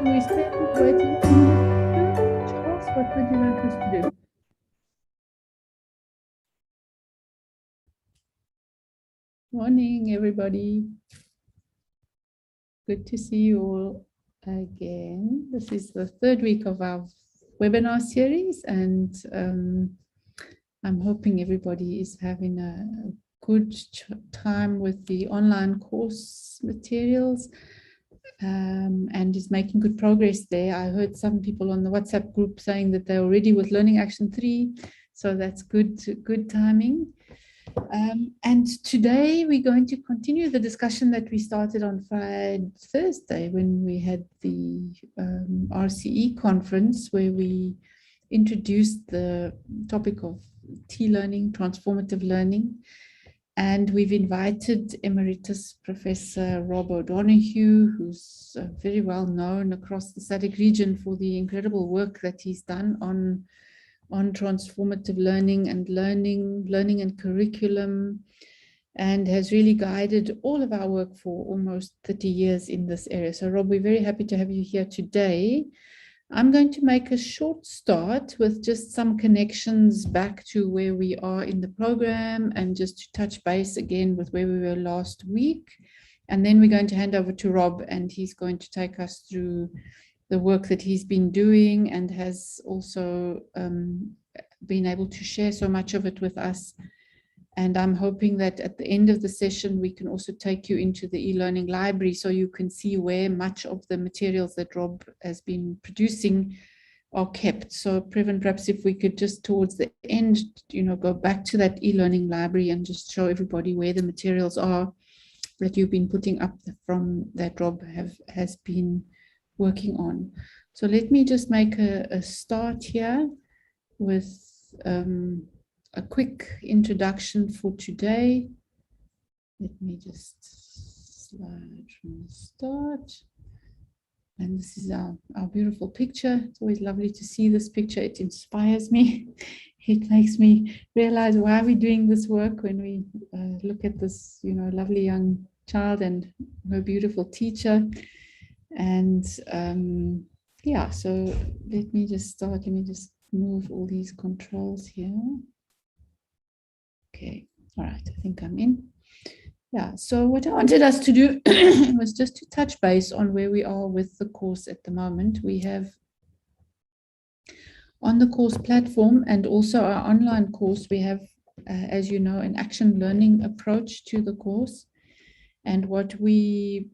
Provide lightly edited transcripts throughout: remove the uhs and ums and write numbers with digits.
Should we spend waiting? Charles, what would you like us to do? Morning, everybody. Good to see you all again. This is the third week of our webinar series, and I'm hoping everybody is having a good time with the online course materials and is making good progress there. I heard some people on the WhatsApp group saying that they're already with Learning Action 3, so that's good timing. And today we're going to continue the discussion that we started on Thursday when we had the RCE conference, where we introduced the topic of T-learning, transformative learning. And we've invited Emeritus Professor Rob O'Donoghue, who's very well known across the SADC region for the incredible work that he's done on transformative learning and curriculum, and has really guided all of our work for almost 30 years in this area. So Rob, we're very happy to have you here today. I'm going to make a short start with just some connections back to where we are in the program and just to touch base again with where we were last week. And then we're going to hand over to Rob, and he's going to take us through the work that he's been doing and has also been able to share so much of it with us. And I'm hoping that at the end of the session, we can also take you into the e-learning library so you can see where much of the materials that Rob has been producing are kept. So Previn, perhaps if we could just towards the end, go back to that e-learning library and just show everybody where the materials are that you've been putting up from that Rob has been working on. So let me just make a start here with a quick introduction for today. Let me just slide from the start. And this is our beautiful picture. It's always lovely to see this picture. It inspires me. It makes me realize why we're doing this work when we look at this, lovely young child and her beautiful teacher. And yeah, so let me just start. Let me just move all these controls here. Okay, all right, I think I'm in. Yeah, so what I wanted us to do was just to touch base on where we are with the course at the moment. We have on the course platform and also our online course, we have, as you know, an action learning approach to the course. And what we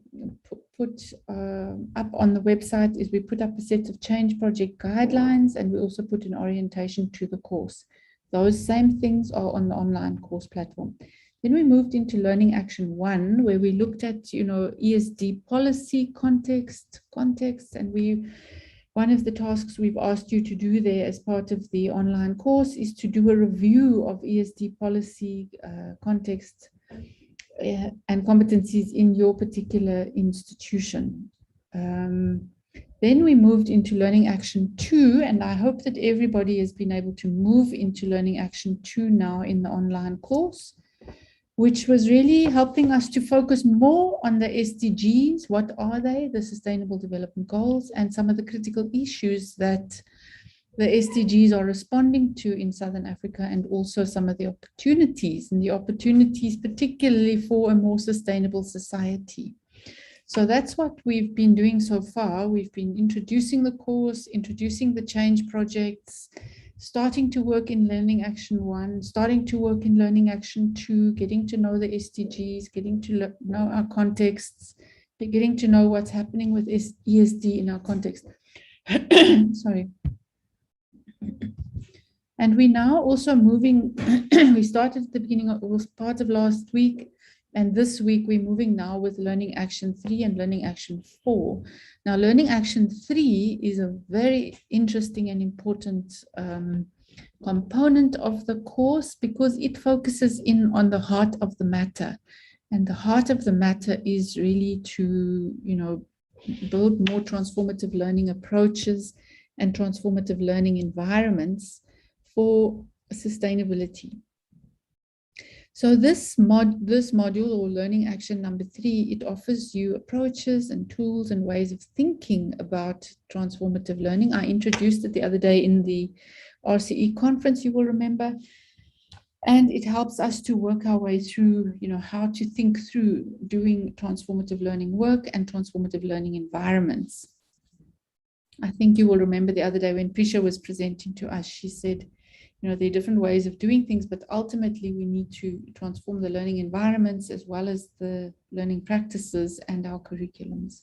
put up on the website is we put up a set of change project guidelines, and we also put an orientation to the course. Those same things are on the online course platform. Then we moved into Learning Action 1, where we looked at, ESD policy context, and one of the tasks we've asked you to do there as part of the online course is to do a review of ESD policy context and competencies in your particular institution. Then we moved into Learning Action 2, and I hope that everybody has been able to move into Learning Action 2 now in the online course, which was really helping us to focus more on the SDGs. What are they? The Sustainable Development Goals, and some of the critical issues that the SDGs are responding to in Southern Africa, and also some of the opportunities, particularly for a more sustainable society. So that's what we've been doing so far. We've been introducing the course, introducing the change projects, starting to work in Learning Action 1, starting to work in Learning Action 2, getting to know the SDGs, getting to know our contexts, getting to know what's happening with ESD in our context. Sorry. And we're now also moving, we started at the beginning of, it was part of last week, and this week we're moving now with Learning Action 3 and Learning Action 4. Now, Learning Action 3 is a very interesting and important component of the course because it focuses in on the heart of the matter. And the heart of the matter is really to, build more transformative learning approaches and transformative learning environments for sustainability. So this module, or learning action number 3, it offers you approaches and tools and ways of thinking about transformative learning. I introduced it the other day in the RCE conference, you will remember. And it helps us to work our way through, how to think through doing transformative learning work and transformative learning environments. I think you will remember the other day when Prisha was presenting to us, she said, there are different ways of doing things, but ultimately we need to transform the learning environments as well as the learning practices and our curriculums.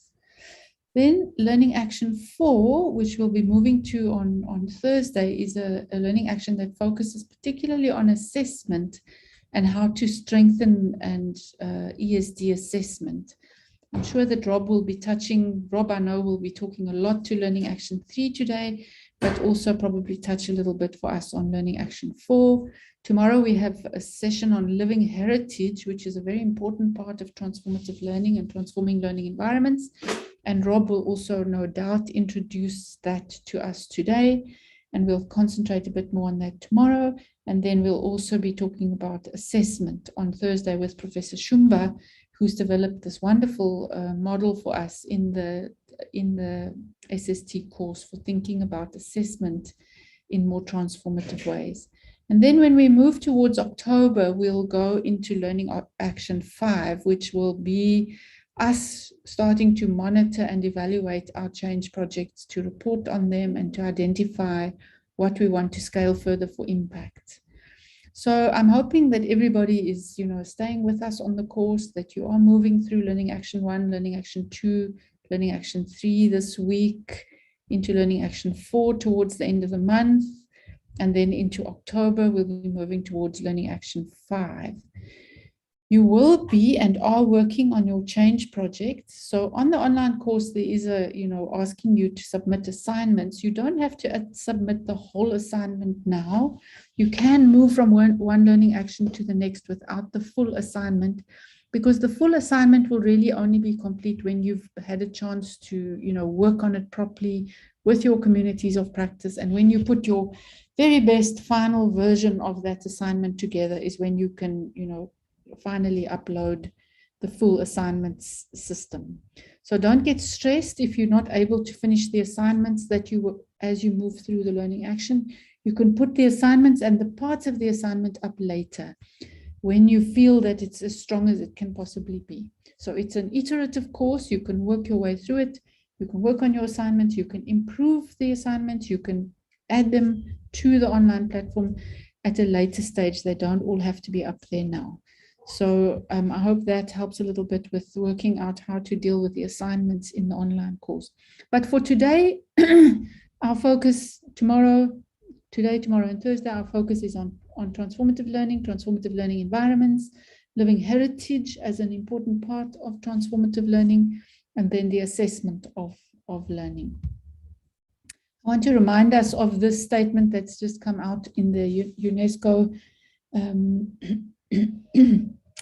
Then learning action 4, which we'll be moving to on Thursday, is a learning action that focuses particularly on assessment and how to strengthen and ESD assessment. I'm sure that Rob, I know, will be talking a lot to learning action 3 today, but also probably touch a little bit for us on learning action 4. Tomorrow we have a session on living heritage, which is a very important part of transformative learning and transforming learning environments. And Rob will also no doubt introduce that to us today, and we'll concentrate a bit more on that tomorrow. And then we'll also be talking about assessment on Thursday with Professor Shumba, who's developed this wonderful model for us in the SST course for thinking about assessment in more transformative ways. And then when we move towards October, we'll go into learning action 5, which will be us starting to monitor and evaluate our change projects, to report on them and to identify what we want to scale further for impact. So I'm hoping that everybody is, staying with us on the course, that you are moving through learning action 1, learning action 2, learning action 3 this week, into learning action 4 towards the end of the month. And then into October, we'll be moving towards learning action 5. You will be and are working on your change project. So on the online course, there is asking you to submit assignments. You don't have to submit the whole assignment now. You can move from one learning action to the next without the full assignment, because the full assignment will really only be complete when you've had a chance to, work on it properly with your communities of practice. And when you put your very best final version of that assignment together is when you can, finally upload the full assignments system. So don't get stressed if you're not able to finish the assignments as you move through the learning action. You can put the assignments and the parts of the assignment up later when you feel that it's as strong as it can possibly be. So it's an iterative course. You can work your way through it. You can work on your assignments. You can improve the assignments. You can add them to the online platform at a later stage. They don't all have to be up there now. So I hope that helps a little bit with working out how to deal with the assignments in the online course. But for today, our focus tomorrow and Thursday, our focus is on transformative learning environments, living heritage as an important part of transformative learning, and then the assessment of learning. I want to remind us of this statement that's just come out in the UNESCO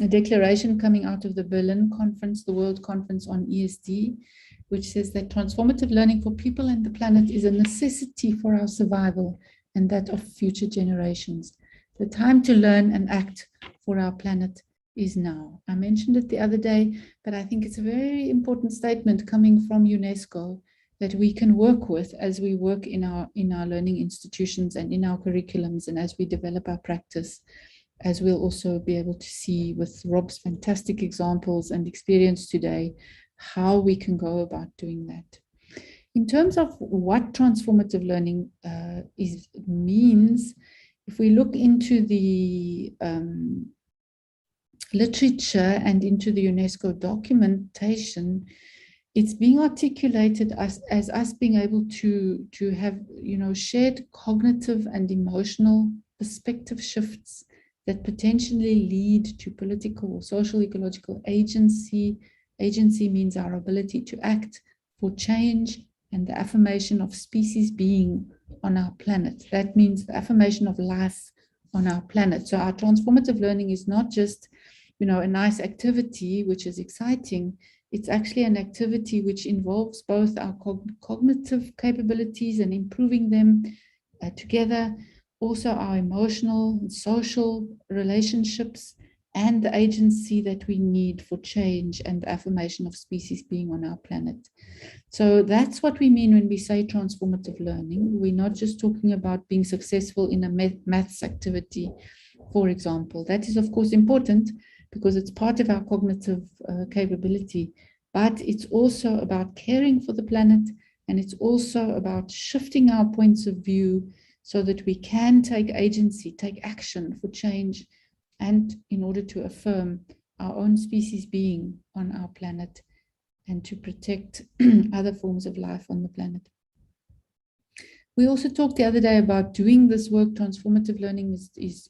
a declaration coming out of the Berlin conference, the World Conference on ESD, which says that transformative learning for people and the planet is a necessity for our survival and that of future generations. The time to learn and act for our planet is now. I mentioned it the other day, but I think it's a very important statement coming from UNESCO that we can work with as we work in our learning institutions and in our curriculums, and as we develop our practice, as we'll also be able to see with Rob's fantastic examples and experience today, how we can go about doing that. In terms of what transformative learning means, if we look into the literature and into the UNESCO documentation, it's being articulated as us being able to have, shared cognitive and emotional perspective shifts that potentially lead to political or social ecological agency. Agency means our ability to act for change and the affirmation of species being on our planet. That means the affirmation of life on our planet. So our transformative learning is not just, a nice activity, which is exciting. It's actually an activity which involves both our cognitive capabilities and improving them together, also our emotional and social relationships, and the agency that we need for change and the affirmation of species being on our planet. So that's what we mean when we say transformative learning. We're not just talking about being successful in a maths activity, for example. That is, of course, important because it's part of our cognitive capability, but it's also about caring for the planet, and it's also about shifting our points of view so that we can take agency, take action for change, and in order to affirm our own species being on our planet and to protect other forms of life on the planet. We also talked the other day about doing this work. Transformative learning is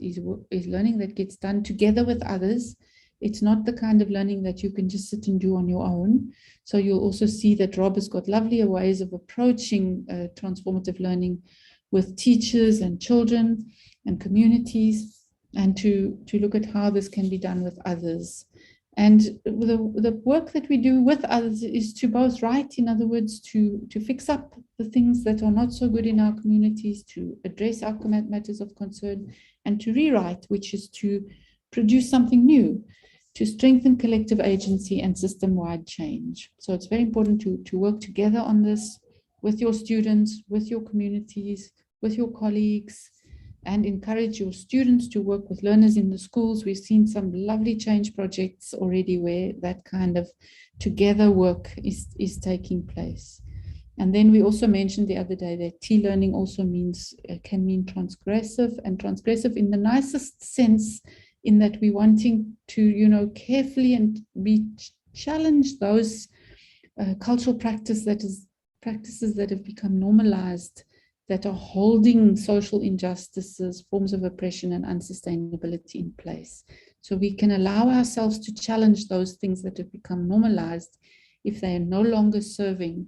learning that gets done together with others. It's not the kind of learning that you can just sit and do on your own. So you'll also see that Rob has got lovelier ways of approaching transformative learning with teachers and children and communities, and to look at how this can be done with others. And the work that we do with others is to both write, in other words, to fix up the things that are not so good in our communities, to address our matters of concern, and to rewrite, which is to produce something new, to strengthen collective agency and system-wide change. So it's very important to work together on this with your students, with your communities, with your colleagues, and encourage your students to work with learners in the schools. We've seen some lovely change projects already where that kind of together work is taking place. And then we also mentioned the other day that T-learning also can mean transgressive, and transgressive in the nicest sense, in that we're wanting to, carefully and challenge those cultural practices that have become normalized, that are holding social injustices, forms of oppression and unsustainability in place. So we can allow ourselves to challenge those things that have become normalized if they are no longer serving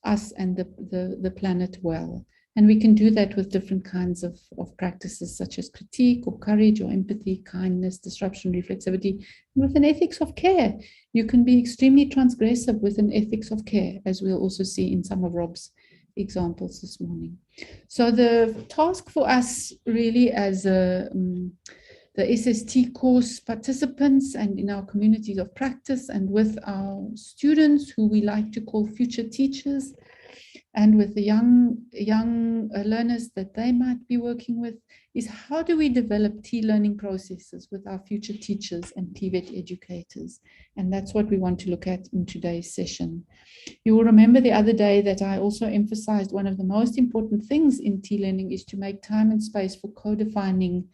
us and the planet well. And we can do that with different kinds of practices, such as critique or courage or empathy, kindness, disruption, reflexivity, and with an ethics of care. You can be extremely transgressive with an ethics of care, as we'll also see in some of Rob's examples this morning. So the task for us really as the SST course participants and in our communities of practice, and with our students who we like to call future teachers, and with the young learners that they might be working with, is how do we develop T-learning processes with our future teachers and TVET educators? And that's what we want to look at in today's session. You will remember the other day that I also emphasized one of the most important things in T-learning is to make time and space for co-defining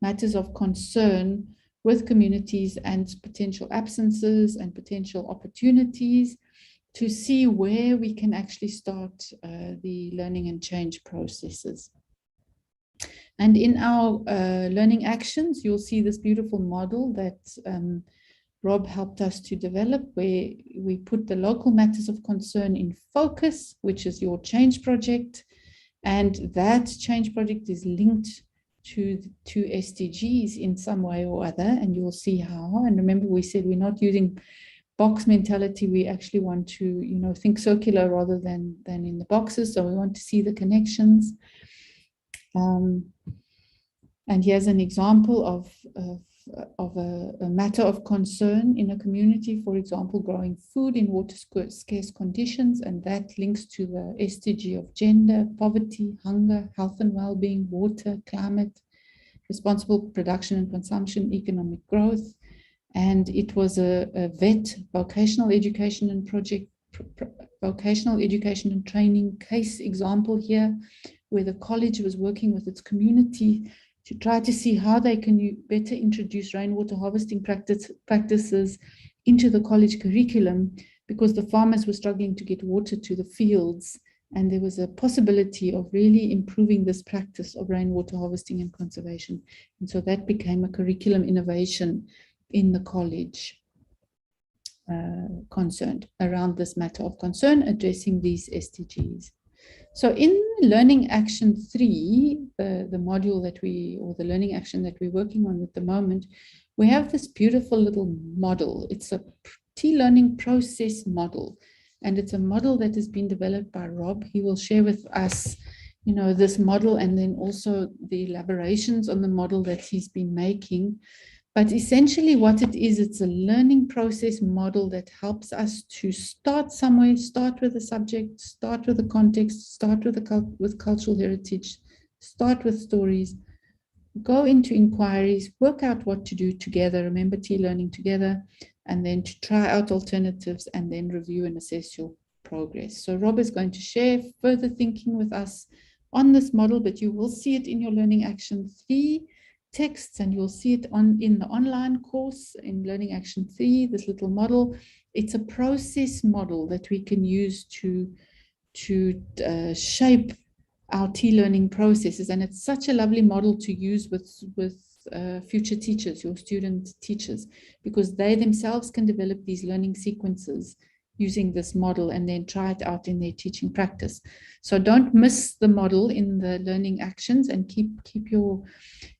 matters of concern with communities and potential absences and potential opportunities, to see where we can actually start the learning and change processes. And in our learning actions, you'll see this beautiful model that Rob helped us to develop, where we put the local matters of concern in focus, which is your change project. And that change project is linked to SDGs in some way or other, and you'll see how. And remember, we said we're not using box mentality. We actually want to, think circular rather than in the boxes. So we want to see the connections. And here's an example of a matter of concern in a community, for example, growing food in water scarce conditions, and that links to the SDG of gender, poverty, hunger, health and well-being, water, climate, responsible production and consumption, economic growth. And it was a VET, vocational education and vocational education and training case example here, where the college was working with its community to try to see how they can better introduce rainwater harvesting practices into the college curriculum, because the farmers were struggling to get water to the fields. And there was a possibility of really improving this practice of rainwater harvesting and conservation. And so that became a curriculum innovation in the college concerned around this matter of concern, addressing these SDGs. So in Learning Action 3, the module that or the learning action that we're working on at the moment, we have this beautiful little model. It's a T-learning process model, and it's a model that has been developed by Rob. He will share with us, this model, and then also the elaborations on the model that he's been making. But essentially what it is, it's a learning process model that helps us to start somewhere, start with the subject, start with the context, start with cultural heritage, start with stories, go into inquiries, work out what to do together, remember learning together, and then to try out alternatives and then review and assess your progress. So Rob is going to share further thinking with us on this model, but you will see it in your Learning Action 3 texts, and you'll see it in the online course in Learning Action 3, this little model. It's a process model that we can use to shape our learning processes, and it's such a lovely model to use with future teachers, your student teachers, because they themselves can develop these learning sequences using this model and then try it out in their teaching practice. So don't miss the model in the learning actions, and keep your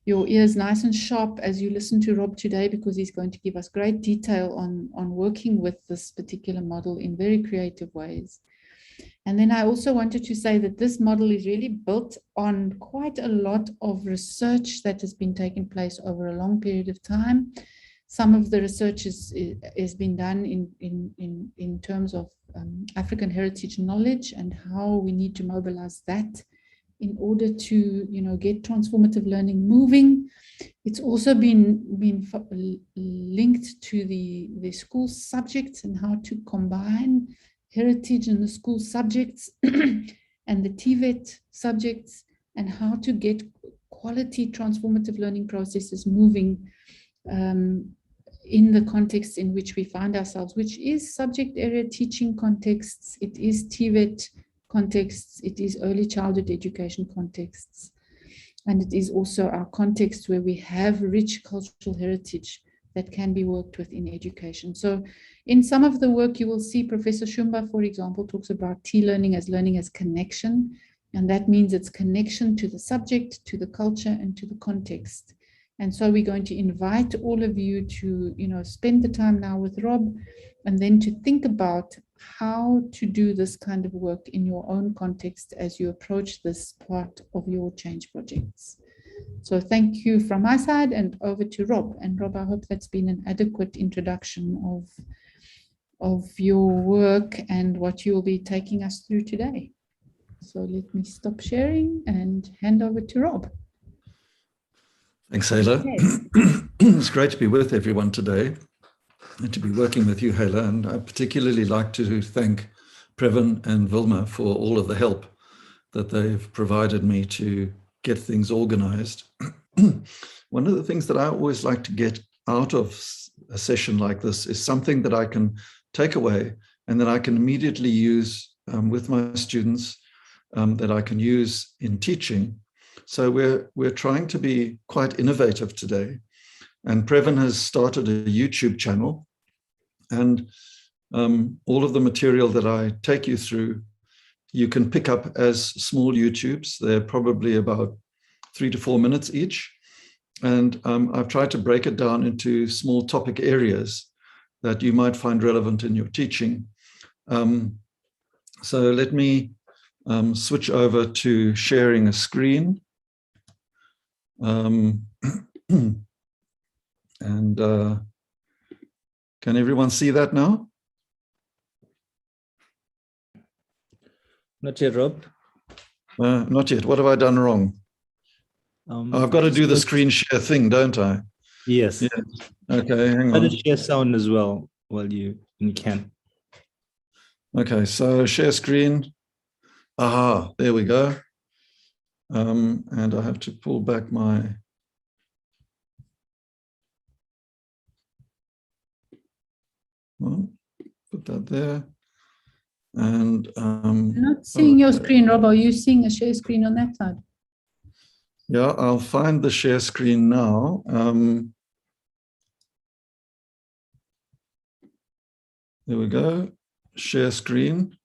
ears nice and sharp as you listen to Rob today, because he's going to give us great detail on working with this particular model in very creative ways. And then I also wanted to say that this model is really built on quite a lot of research that has been taking place over a long period of time. Some of the research has been done in terms of African heritage knowledge and how we need to mobilize that in order to get transformative learning moving. It's also been linked to the school subjects and how to combine heritage and the school subjects and the TVET subjects, and how to get quality transformative learning processes moving in the context in which we find ourselves, which is subject area teaching contexts, it is TVET contexts, it is early childhood education contexts, and it is also our context where we have rich cultural heritage that can be worked with in education. So in some of the work, you will see Professor Shumba, for example, talks about learning as connection. And that means it's connection to the subject, to the culture, and to the context. And so we're going to invite all of you to, spend the time now with Rob, and then to think about how to do this kind of work in your own context as you approach this part of your change projects. So thank you from my side, and over to Rob. And Rob, I hope that's been an adequate introduction of your work and what you'll be taking us through today. So let me stop sharing and hand over to Rob. Thanks, Hala. It's great to be with everyone today and to be working with you, Hala. And I particularly like to thank Previn and Vilma for all of the help that they've provided me to get things organized. One of the things that I always like to get out of a session like this is something that I can take away and that I can immediately use with my students, that I can use in teaching. So we're trying to be quite innovative today. And Previn has started a YouTube channel, and all of the material that I take you through, you can pick up as small YouTubes. They're probably about 3 to 4 minutes each. And I've tried to break it down into small topic areas that you might find relevant in your teaching. So let me switch over to sharing a screen. And can everyone see that now? Not yet, Rob. Not yet. What have I done wrong? I've got to do the screen share thing, don't I? Yes. Yeah. Okay, hang on. Try to share sound as well while you can. Okay, so share screen. Aha, there we go. And I have to pull back my... Well, put that there. And I'm not seeing your screen, Rob. Are you seeing a share screen on that side? Yeah, I'll find the share screen now. There we go. Share screen.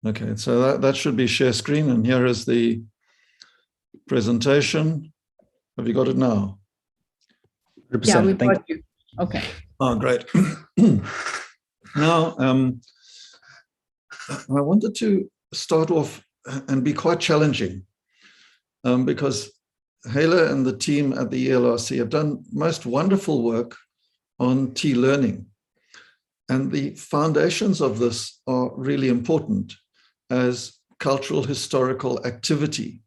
Okay, so that should be share screen, and here is the presentation. Have you got it now? 100%. Yeah, we've got you. Okay. Oh, great. Now, I wanted to start off and be quite challenging, because Hela and the team at the ELRC have done most wonderful work on T-learning. And the foundations of this are really important as cultural historical activity.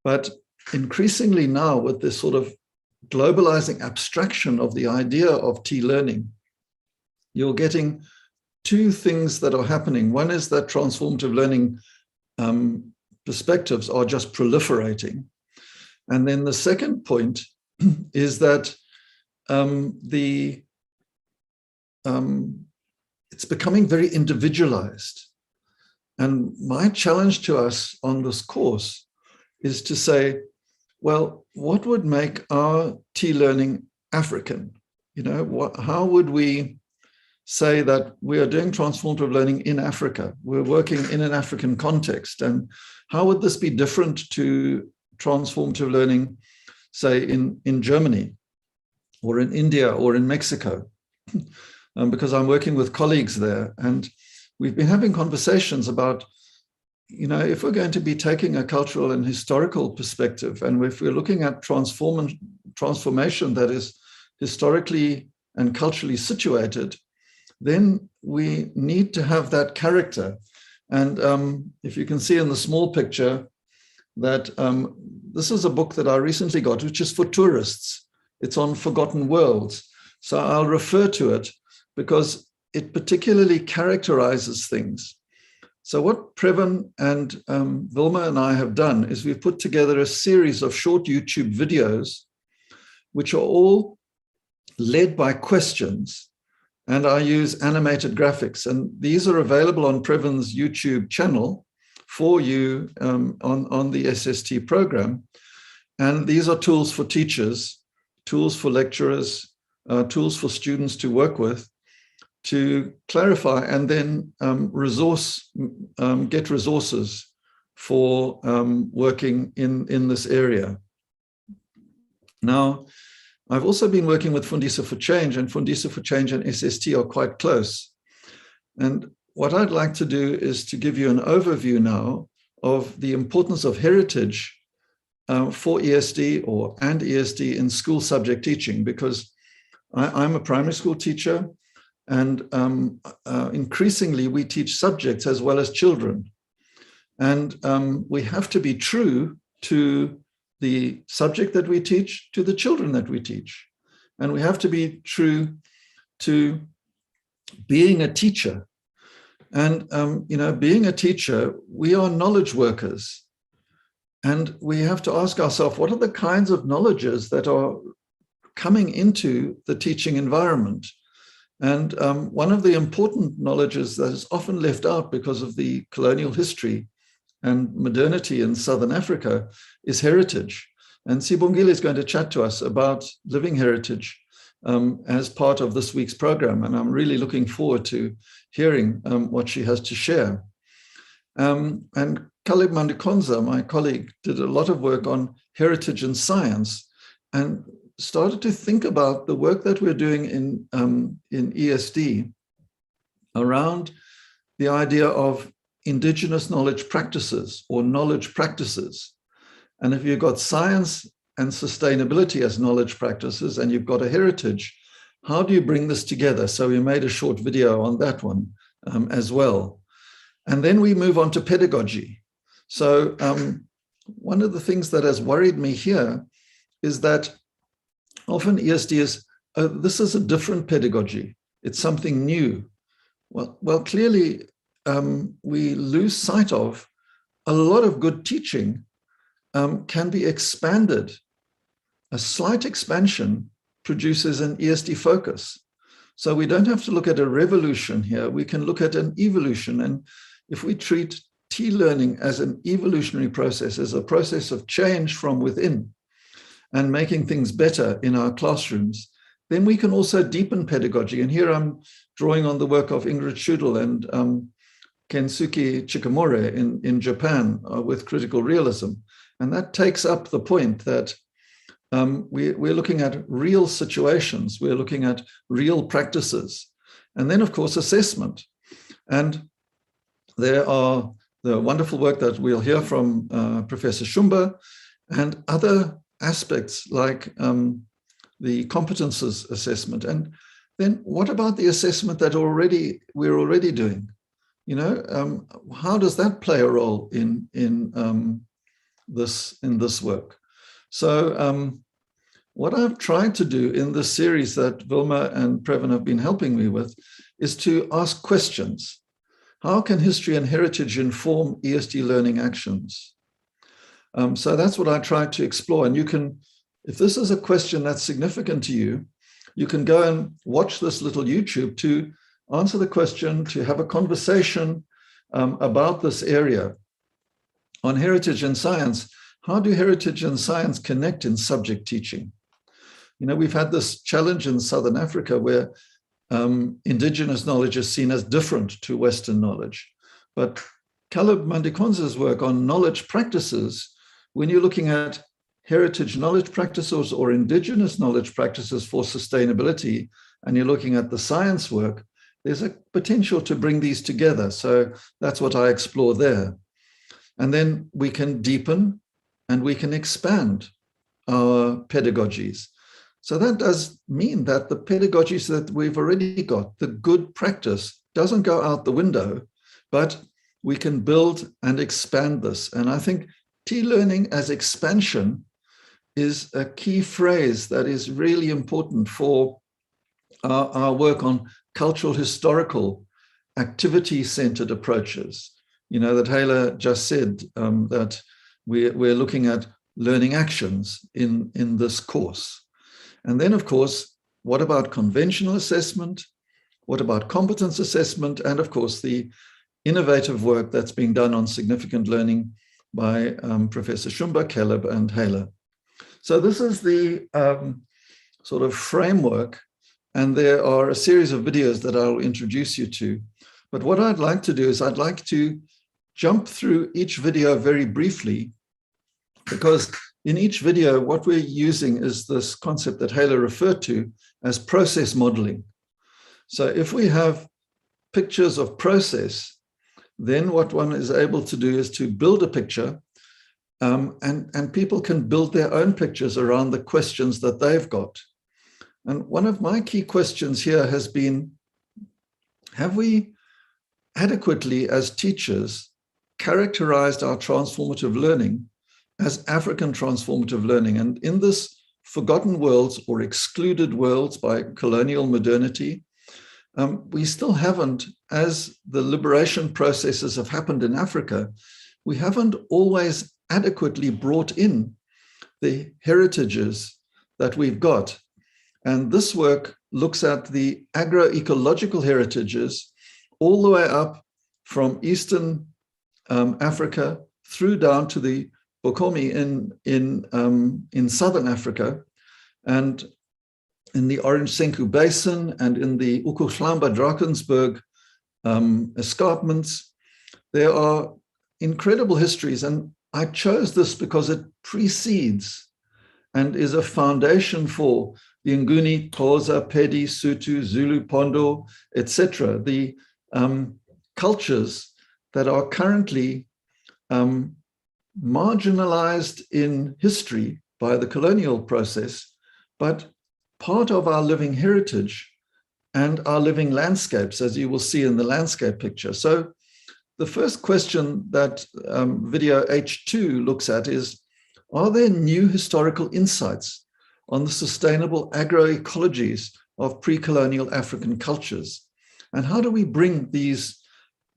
But increasingly now, with this sort of globalizing abstraction of the idea of T-learning, you're getting two things that are happening. One is that transformative learning perspectives are just proliferating. And then the second point is that it's becoming very individualized. And my challenge to us on this course is to say, well, what would make our T-learning African? You know, how would we say that we are doing transformative learning in Africa? We're working in an African context. And how would this be different to transformative learning, say, in Germany or in India or in Mexico? Because I'm working with colleagues there, and we've been having conversations about, you know, if we're going to be taking a cultural and historical perspective, and if we're looking at transformation that is historically and culturally situated, then we need to have that character. And if you can see in the small picture that this is a book that I recently got, which is for tourists. It's on forgotten worlds. So I'll refer to it because it particularly characterizes things. So what Previn and Vilma and I have done is we've put together a series of short YouTube videos, which are all led by questions, and I use animated graphics. And these are available on Previn's YouTube channel for you on the SST program. And these are tools for teachers, tools for lecturers, tools for students to work with, to clarify and then get resources for working in this area. Now, I've also been working with Fundisa for Change, and Fundisa for Change and SST are quite close. And what I'd like to do is to give you an overview now of the importance of heritage for ESD and ESD in school subject teaching, because I'm a primary school teacher, and increasingly we teach subjects as well as children. And we have to be true to the subject that we teach, to the children that we teach. And we have to be true to being a teacher. And, you know, being a teacher, we are knowledge workers. And we have to ask ourselves, what are the kinds of knowledges that are coming into the teaching environment? And one of the important knowledges that is often left out because of the colonial history and modernity in Southern Africa is heritage. And Sibongile is going to chat to us about living heritage as part of this week's program. And I'm really looking forward to hearing what she has to share. And Caleb Mandukonza, my colleague, did a lot of work on heritage and science and started to think about the work that we're doing in ESD around the idea of indigenous knowledge practices or knowledge practices. And if you've got science and sustainability as knowledge practices and you've got a heritage, how do you bring this together? So we made a short video on that one as well. And then we move on to pedagogy. So one of the things that has worried me here is that often ESD is, this is a different pedagogy. It's something new. Well, clearly we lose sight of a lot of good teaching can be expanded. A slight expansion produces an ESD focus. So we don't have to look at a revolution here. We can look at an evolution. And if we treat T-learning as an evolutionary process, as a process of change from within and making things better in our classrooms, then we can also deepen pedagogy. And here I'm drawing on the work of Ingrid Schudel and Kensuke Chikamore in Japan with critical realism. And that takes up the point that we're looking at real situations, we're looking at real practices. And then, of course, assessment. And there are the wonderful work that we'll hear from Professor Shumba and other aspects like the competences assessment. And then what about the assessment that we're already doing? You know, how does that play a role in this work? So what I've tried to do in this series that Vilma and Previn have been helping me with is to ask questions. How can history and heritage inform ESD learning actions? So that's what I tried to explore. And you can, if this is a question that's significant to you, you can go and watch this little YouTube to answer the question, to have a conversation about this area. On heritage and science, how do heritage and science connect in subject teaching? You know, we've had this challenge in Southern Africa where indigenous knowledge is seen as different to Western knowledge. But Caleb Mandikonza's work on knowledge practices, when you're looking at heritage knowledge practices or indigenous knowledge practices for sustainability, and you're looking at the science work, there's a potential to bring these together. So that's what I explore there. And then we can deepen and we can expand our pedagogies. So that does mean that the pedagogies that we've already got, the good practice, doesn't go out the window, but we can build and expand this. And I think T-learning as expansion is a key phrase that is really important for our work on cultural historical activity-centered approaches. You know, that Hala just said that we're looking at learning actions in this course. And then, of course, what about conventional assessment? What about competence assessment? And of course, the innovative work that's being done on significant learning by Professor Shumba, Caleb, and Hala. So this is the sort of framework, and there are a series of videos that I'll introduce you to. But what I'd like to do is I'd like to jump through each video very briefly, because in each video, what we're using is this concept that Hala referred to as process modeling. So if we have pictures of process, then what one is able to do is to build a picture, and people can build their own pictures around the questions that they've got. And one of my key questions here has been, have we adequately as teachers characterized our transformative learning as African transformative learning? And in this forgotten worlds or excluded worlds by colonial modernity, we still haven't, as the liberation processes have happened in Africa, we haven't always adequately brought in the heritages that we've got. And this work looks at the agroecological heritages all the way up from Eastern Africa through down to the Bokomi in Southern Africa, and in the Orange Senku Basin, and in the Ukuhlamba Drakensberg escarpments. There are incredible histories, and I chose this because it precedes and is a foundation for the Nguni, Xhosa, Pedi, Sotho, Zulu, Pondo, etc. The cultures that are currently marginalized in history by the colonial process, but part of our living heritage and our living landscapes, as you will see in the landscape picture. So the first question that video H2 looks at is, are there new historical insights on the sustainable agroecologies of pre-colonial African cultures? And how do we bring these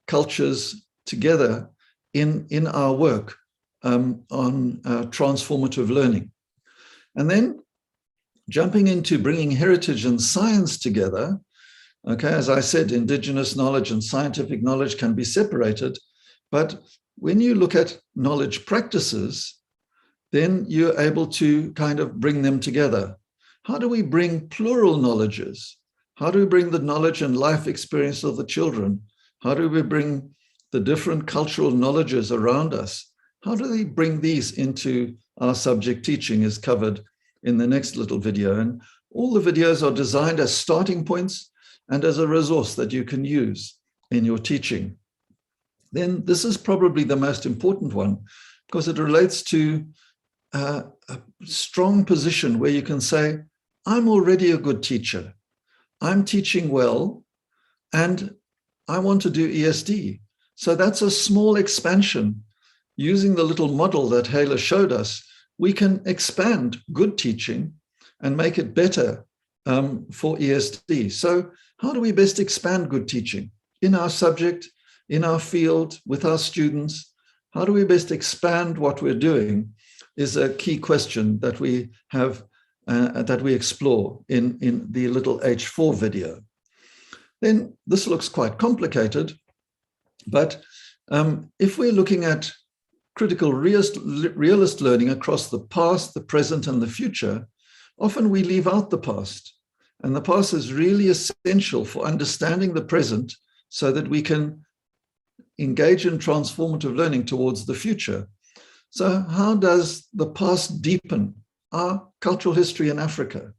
cultures together in our work on transformative learning? And then jumping into bringing heritage and science together. Okay, as I said, indigenous knowledge and scientific knowledge can be separated, but when you look at knowledge practices, then you're able to kind of bring them together. How do we bring plural knowledges? How do we bring the knowledge and life experience of the children? How do we bring the different cultural knowledges around us? How do we bring these into our subject teaching is covered in the next little video. And all the videos are designed as starting points and as a resource that you can use in your teaching. Then this is probably the most important one, because it relates to a strong position where you can say, I'm already a good teacher. I'm teaching well, and I want to do ESD. So that's a small expansion. Using the little model that Hala showed us, we can expand good teaching and make it better for ESD. So how do we best expand good teaching in our subject, in our field, with our students? How do we best expand what we're doing is a key question that we have, that we explore in the little H4 video. Then this looks quite complicated, but if we're looking at critical realist learning across the past, the present, and the future, often we leave out the past. And the past is really essential for understanding the present so that we can engage in transformative learning towards the future. So how does the past deepen our cultural history in Africa?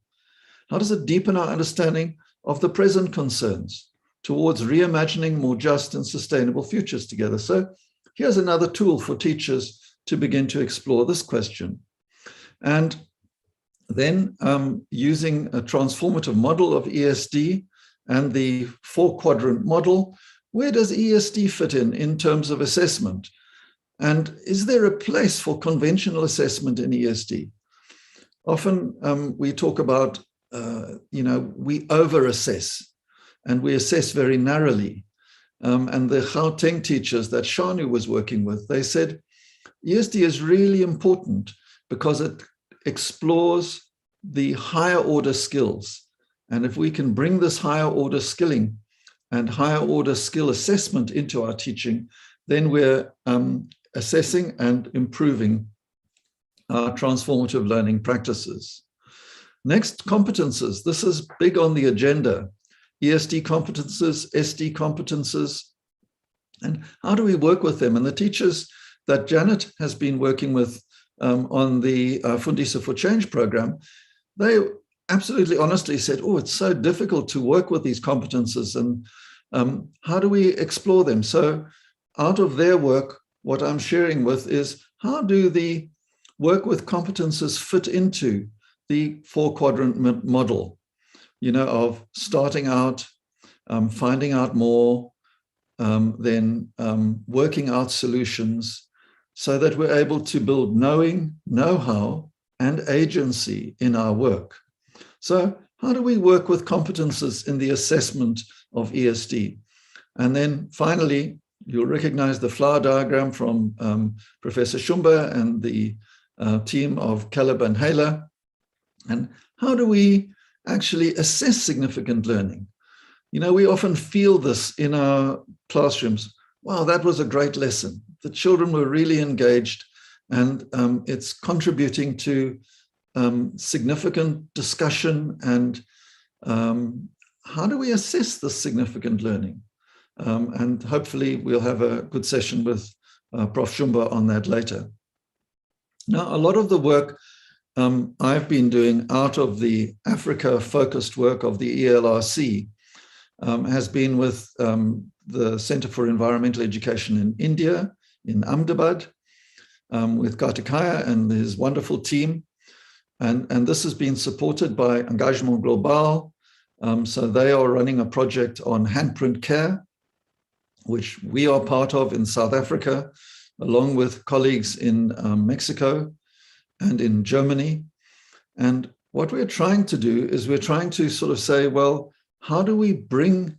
How does it deepen our understanding of the present concerns towards reimagining more just and sustainable futures together? So here's another tool for teachers to begin to explore this question. And then using a transformative model of ESD and the 4-quadrant model, where does ESD fit in terms of assessment? And is there a place for conventional assessment in ESD? Often we talk about, we over-assess and we assess very narrowly. And the Gauteng teachers that Shanu was working with, they said, ESD is really important because it explores the higher order skills. And if we can bring this higher order skilling and higher order skill assessment into our teaching, then we're assessing and improving our transformative learning practices. Next, competences. This is big on the agenda. ESD competences, SD competences, and how do we work with them? And the teachers that Janet has been working with on the Fundisa for Change program, they absolutely honestly said, oh, it's so difficult to work with these competences, and how do we explore them? So out of their work, what I'm sharing with is how do the work with competences fit into the 4-quadrant model, of starting out, finding out more, then working out solutions so that we're able to build knowing, know-how, and agency in our work. So how do we work with competences in the assessment of ESD? And then finally, you'll recognize the flower diagram from Professor Shumba and the team of Caleb and Hala. And how do we actually assess significant learning? We often feel this in our classrooms. Wow, that was a great lesson. The children were really engaged, and it's contributing to significant discussion. And how do we assess this significant learning? And hopefully we'll have a good session with Prof. Shumba on that later. Now, a lot of the work I've been doing out of the Africa-focused work of the ELRC has been with the Center for Environmental Education in India, in Ahmedabad, with Kartikaya and his wonderful team. And this has been supported by Engagement Global. So they are running a project on Handprint Care, which we are part of in South Africa, along with colleagues in Mexico and in Germany. And what we're trying to do is we're trying to sort of say, well, how do we bring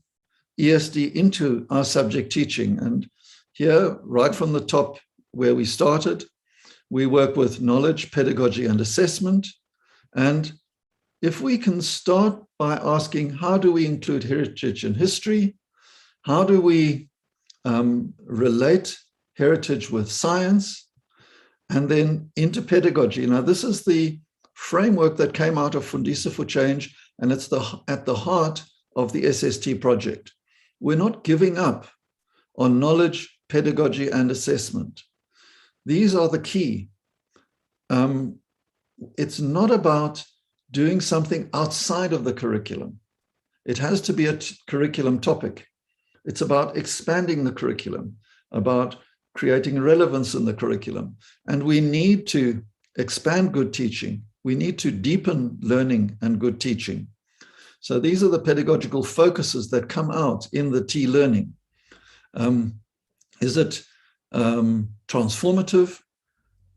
ESD into our subject teaching? And here, right from the top where we started, we work with knowledge, pedagogy, and assessment. And if we can start by asking, how do we include heritage and history? How do we relate heritage with science? And then into pedagogy. Now, this is the framework that came out of Fundisa for Change, and it's at the heart of the SST project. We're not giving up on knowledge, pedagogy, and assessment. These are the key. It's not about doing something outside of the curriculum. It has to be a curriculum topic. It's about expanding the curriculum, about creating relevance in the curriculum. And we need to expand good teaching. We need to deepen learning and good teaching. So these are the pedagogical focuses that come out in the T learning. Is it transformative?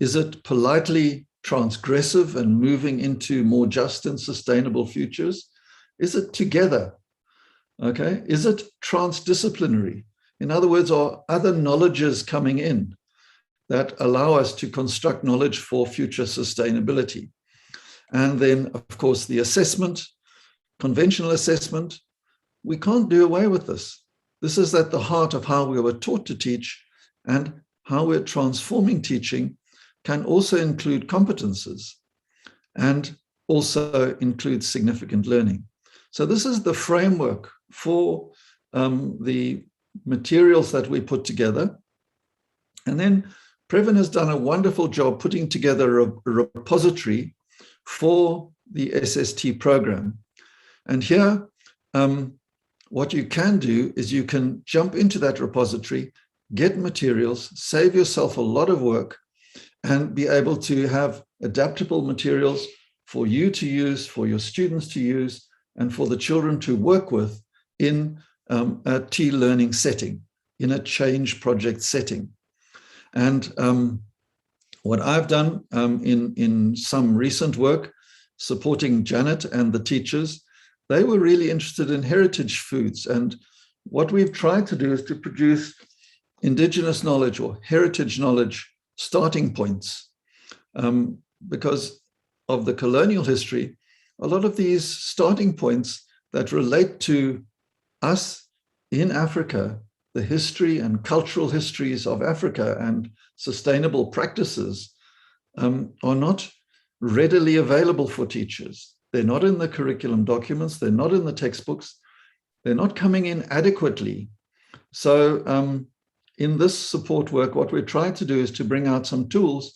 Is it politely transgressive and moving into more just and sustainable futures? Is it together? Okay. Is it transdisciplinary? In other words, are other knowledges coming in that allow us to construct knowledge for future sustainability? And then, of course, the assessment, conventional assessment, we can't do away with this. This is at the heart of how we were taught to teach, and how we're transforming teaching can also include competences and also include significant learning. So this is the framework for the materials that we put together. And then Previn has done a wonderful job putting together a repository for the SST program. And here, what you can do is you can jump into that repository, get materials, save yourself a lot of work, and be able to have adaptable materials for you to use, for your students to use, and for the children to work with in a T learning setting, in a change project setting. And what I've done in some recent work supporting Janet and the teachers, they were really interested in heritage foods. And what we've tried to do is to produce indigenous knowledge or heritage knowledge starting points. Because of the colonial history, a lot of these starting points that relate to us in Africa, the history and cultural histories of Africa and sustainable practices are not readily available for teachers. They're not in the curriculum documents, they're not in the textbooks, they're not coming in adequately. So in this support work, what we're trying to do is to bring out some tools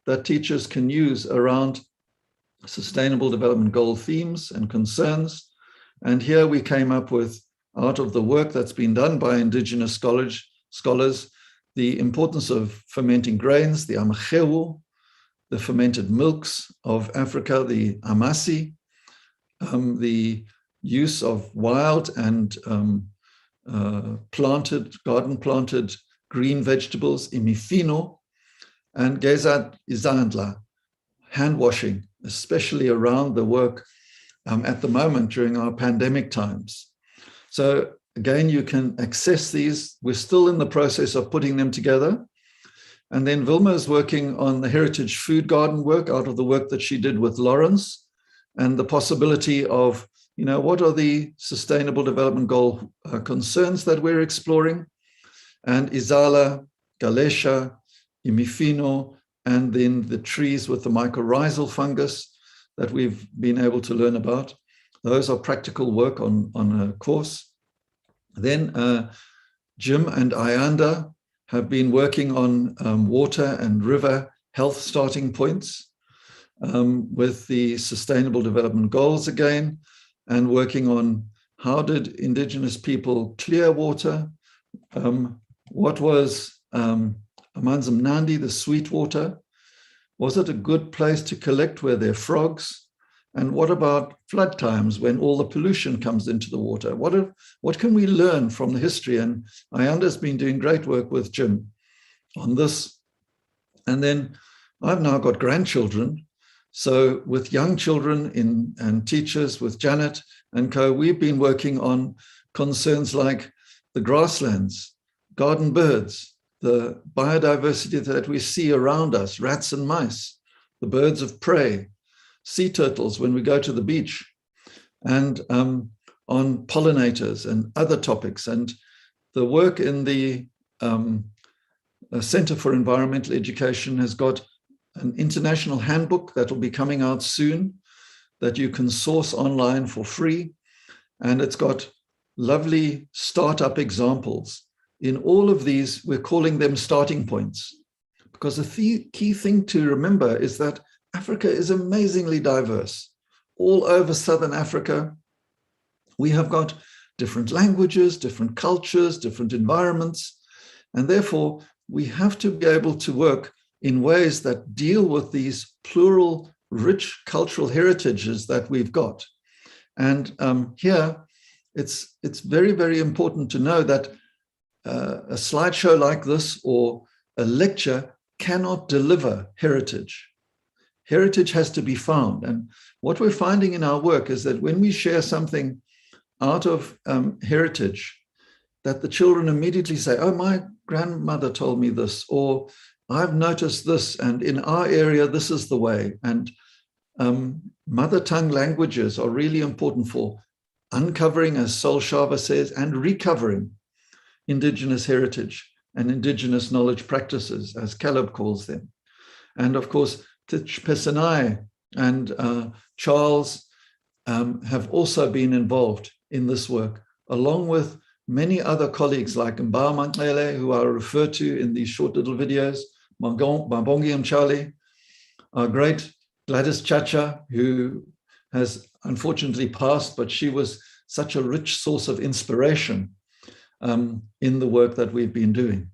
that teachers can use around Sustainable Development Goal themes and concerns. And here we came up with, out of the work that's been done by Indigenous scholars, the importance of fermenting grains, the amachewu, the fermented milks of Africa, the amasi, the use of wild and garden-planted green vegetables, imifino, and gezat izandla, hand washing, especially around the work at the moment during our pandemic times. So again, you can access these. We're still in the process of putting them together. And then Vilma is working on the heritage food garden work out of the work that she did with Lawrence, and the possibility of, you know, what are the Sustainable Development Goal concerns that we're exploring? And Izala, Galesha, Imifino, and then the trees with the mycorrhizal fungus that we've been able to learn about. Those are practical work on a course. Then Jim and Ayanda have been working on water and river health starting points with the Sustainable Development Goals again, and working on how did Indigenous people clear water? What was Amanzim Nandi, the sweet water? Was it a good place to collect where there are frogs? And what about flood times when all the pollution comes into the water? What can we learn from the history? And Ayanda's been doing great work with Jim on this. And then I've now got grandchildren. So with young children and teachers, with Janet and co, we've been working on concerns like the grasslands, garden birds, the biodiversity that we see around us, rats and mice, the birds of prey, sea turtles when we go to the beach, and on pollinators and other topics. And the work in the Center for Environmental Education has got an international handbook that will be coming out soon that you can source online for free. And it's got lovely startup examples. In all of these, we're calling them starting points, because the key thing to remember is that Africa is amazingly diverse. All over Southern Africa, we have got different languages, different cultures, different environments, and therefore we have to be able to work in ways that deal with these plural, rich cultural heritages that we've got. And here, it's very, very important to know that a slideshow like this or a lecture cannot deliver heritage. Heritage has to be found. And what we're finding in our work is that when we share something out of heritage, that the children immediately say, oh, my grandmother told me this, or I've noticed this, and in our area, this is the way. And mother tongue languages are really important for uncovering, as Sol Shava says, and recovering Indigenous heritage and Indigenous knowledge practices, as Caleb calls them. And of course, Tich Pesanai and Charles have also been involved in this work, along with many other colleagues like Mbao Mantlele, who I refer to in these short little videos, Mabongi Mchali, our great Gladys Chacha, who has unfortunately passed, but she was such a rich source of inspiration in the work that we've been doing.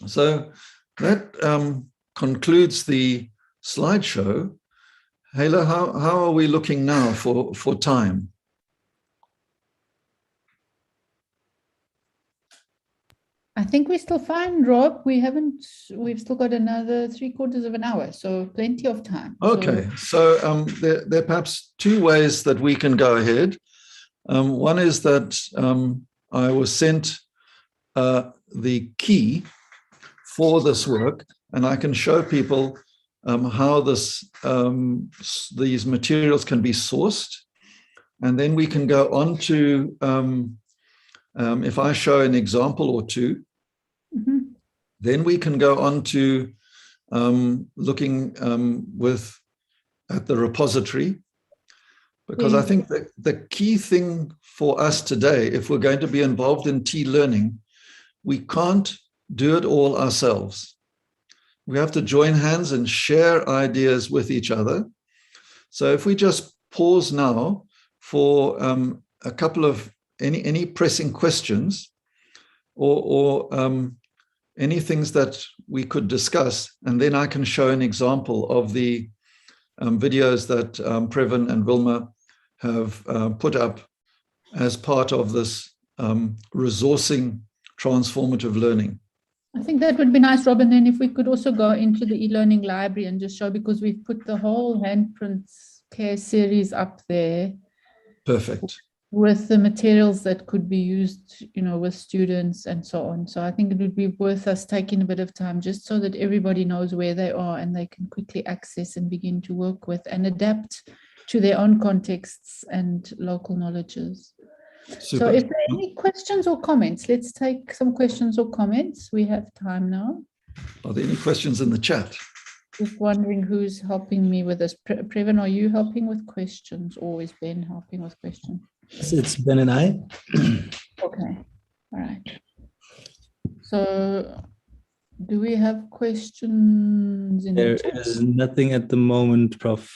So that concludes the slideshow. Hela, how are we looking now for time? I think we're still fine, Rob. We've still got another 3/4 of an hour, so plenty of time. Okay, so there are perhaps two ways that we can go ahead. One is that I was sent the key for this work, and I can show people how these materials can be sourced. And then we can go on to, if I show an example or two, then we can go on to looking at the repository, because I think that the key thing for us today, if we're going to be involved in T-learning, we can't do it all ourselves. We have to join hands and share ideas with each other. So if we just pause now for a couple of any pressing questions or any things that we could discuss, and then I can show an example of the videos that Previn and Vilma have put up as part of this resourcing transformative learning. I think that would be nice, Rob. And then if we could also go into the e-learning library and just show, because we've put the whole Handprint Care series up there. Perfect. With the materials that could be used, with students and so on. So I think it would be worth us taking a bit of time just so that everybody knows where they are and they can quickly access and begin to work with and adapt to their own contexts and local knowledges. Super. So if there are any questions or comments, let's take some questions or comments. We have time now. Are there any questions in the chat? Just wondering who's helping me with this. Previn, are you helping with questions, or is Ben helping with questions? It's Ben and I. Okay, all right. So do we have questions in There the chat? is nothing at the moment, Prof.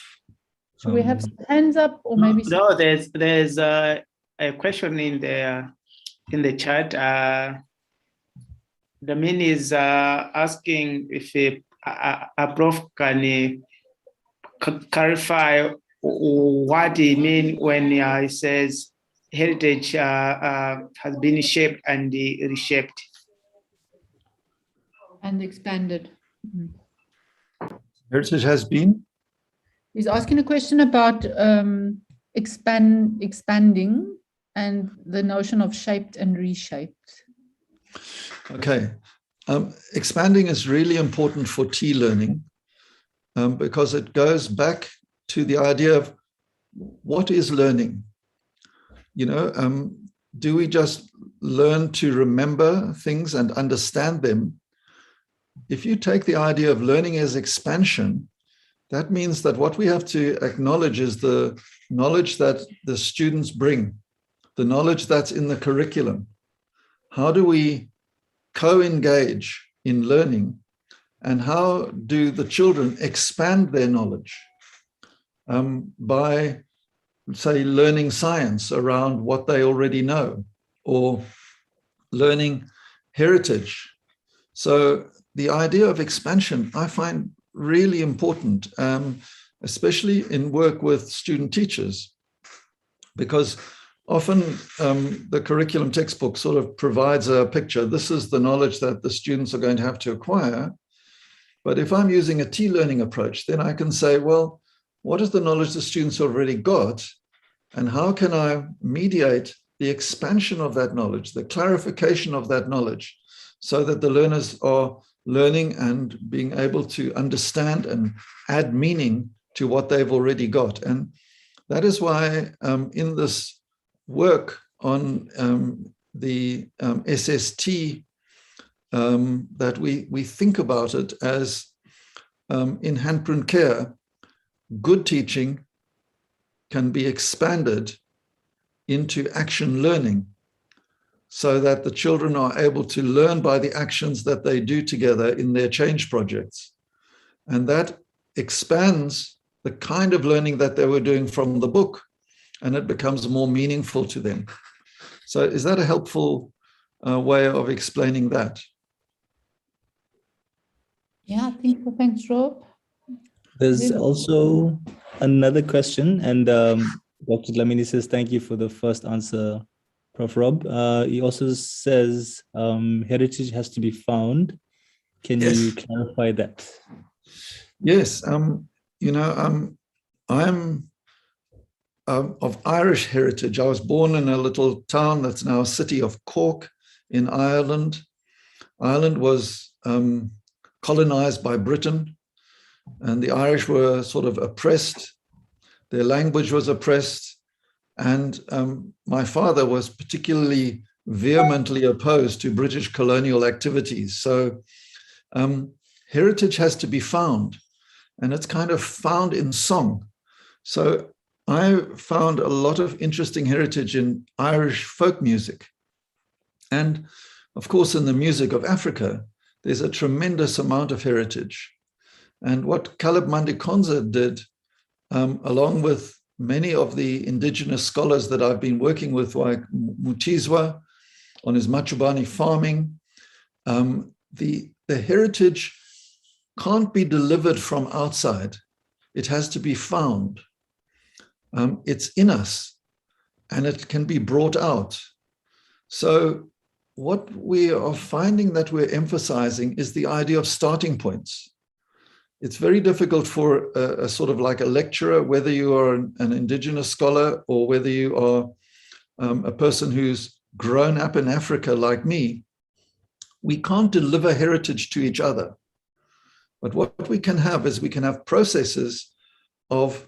So we have some hands up, or maybe no, there's a question in the chat. The man is asking if a prof can clarify what he means when he says heritage has been shaped and reshaped and expanded. Heritage has been? He's asking a question about expanding and the notion of shaped and reshaped. Okay. Expanding is really important for T-learning because it goes back to the idea of what is learning? Do we just learn to remember things and understand them? If you take the idea of learning as expansion, that means that what we have to acknowledge is the knowledge that the students bring, the knowledge that's in the curriculum. How do we co-engage in learning, and how do the children expand their knowledge by, say, learning science around what they already know, or learning heritage? So the idea of expansion I find really important, especially in work with student teachers, because often the curriculum textbook sort of provides a picture. This is the knowledge that the students are going to have to acquire. But if I'm using a T-learning approach, then I can say, well, what is the knowledge the students already got? And how can I mediate the expansion of that knowledge, the clarification of that knowledge, so that the learners are learning and being able to understand and add meaning to what they've already got. And that is why in this work on the SST, that we think about it as in Handprint Care, good teaching can be expanded into action learning, so that the children are able to learn by the actions that they do together in their change projects. And that expands the kind of learning that they were doing from the book, and it becomes more meaningful to them. So is that a helpful way of explaining that? Yeah, I think so. Thanks, Rob. There's also another question, and Dr. Dlamini says, thank you for the first answer, Prof. Rob. He also says heritage has to be found. Can you clarify that? Yes, you know, I'm of Irish heritage. I was born in a little town that's now a city of Cork in Ireland. Ireland was colonized by Britain, and the Irish were sort of oppressed. Their language was oppressed. And my father was particularly vehemently opposed to British colonial activities. So heritage has to be found, and it's kind of found in song. So I found a lot of interesting heritage in Irish folk music. And of course, in the music of Africa, there's a tremendous amount of heritage. And what Caleb Mandikonza did, along with many of the indigenous scholars that I've been working with, like Mutizwa on his Machubani farming, the heritage can't be delivered from outside. It has to be found. It's in us, and it can be brought out. So what we are finding that we're emphasizing is the idea of starting points. It's very difficult for a sort of like a lecturer, whether you are an indigenous scholar or whether you are a person who's grown up in Africa like me. We can't deliver heritage to each other. But what we can have is we can have processes of,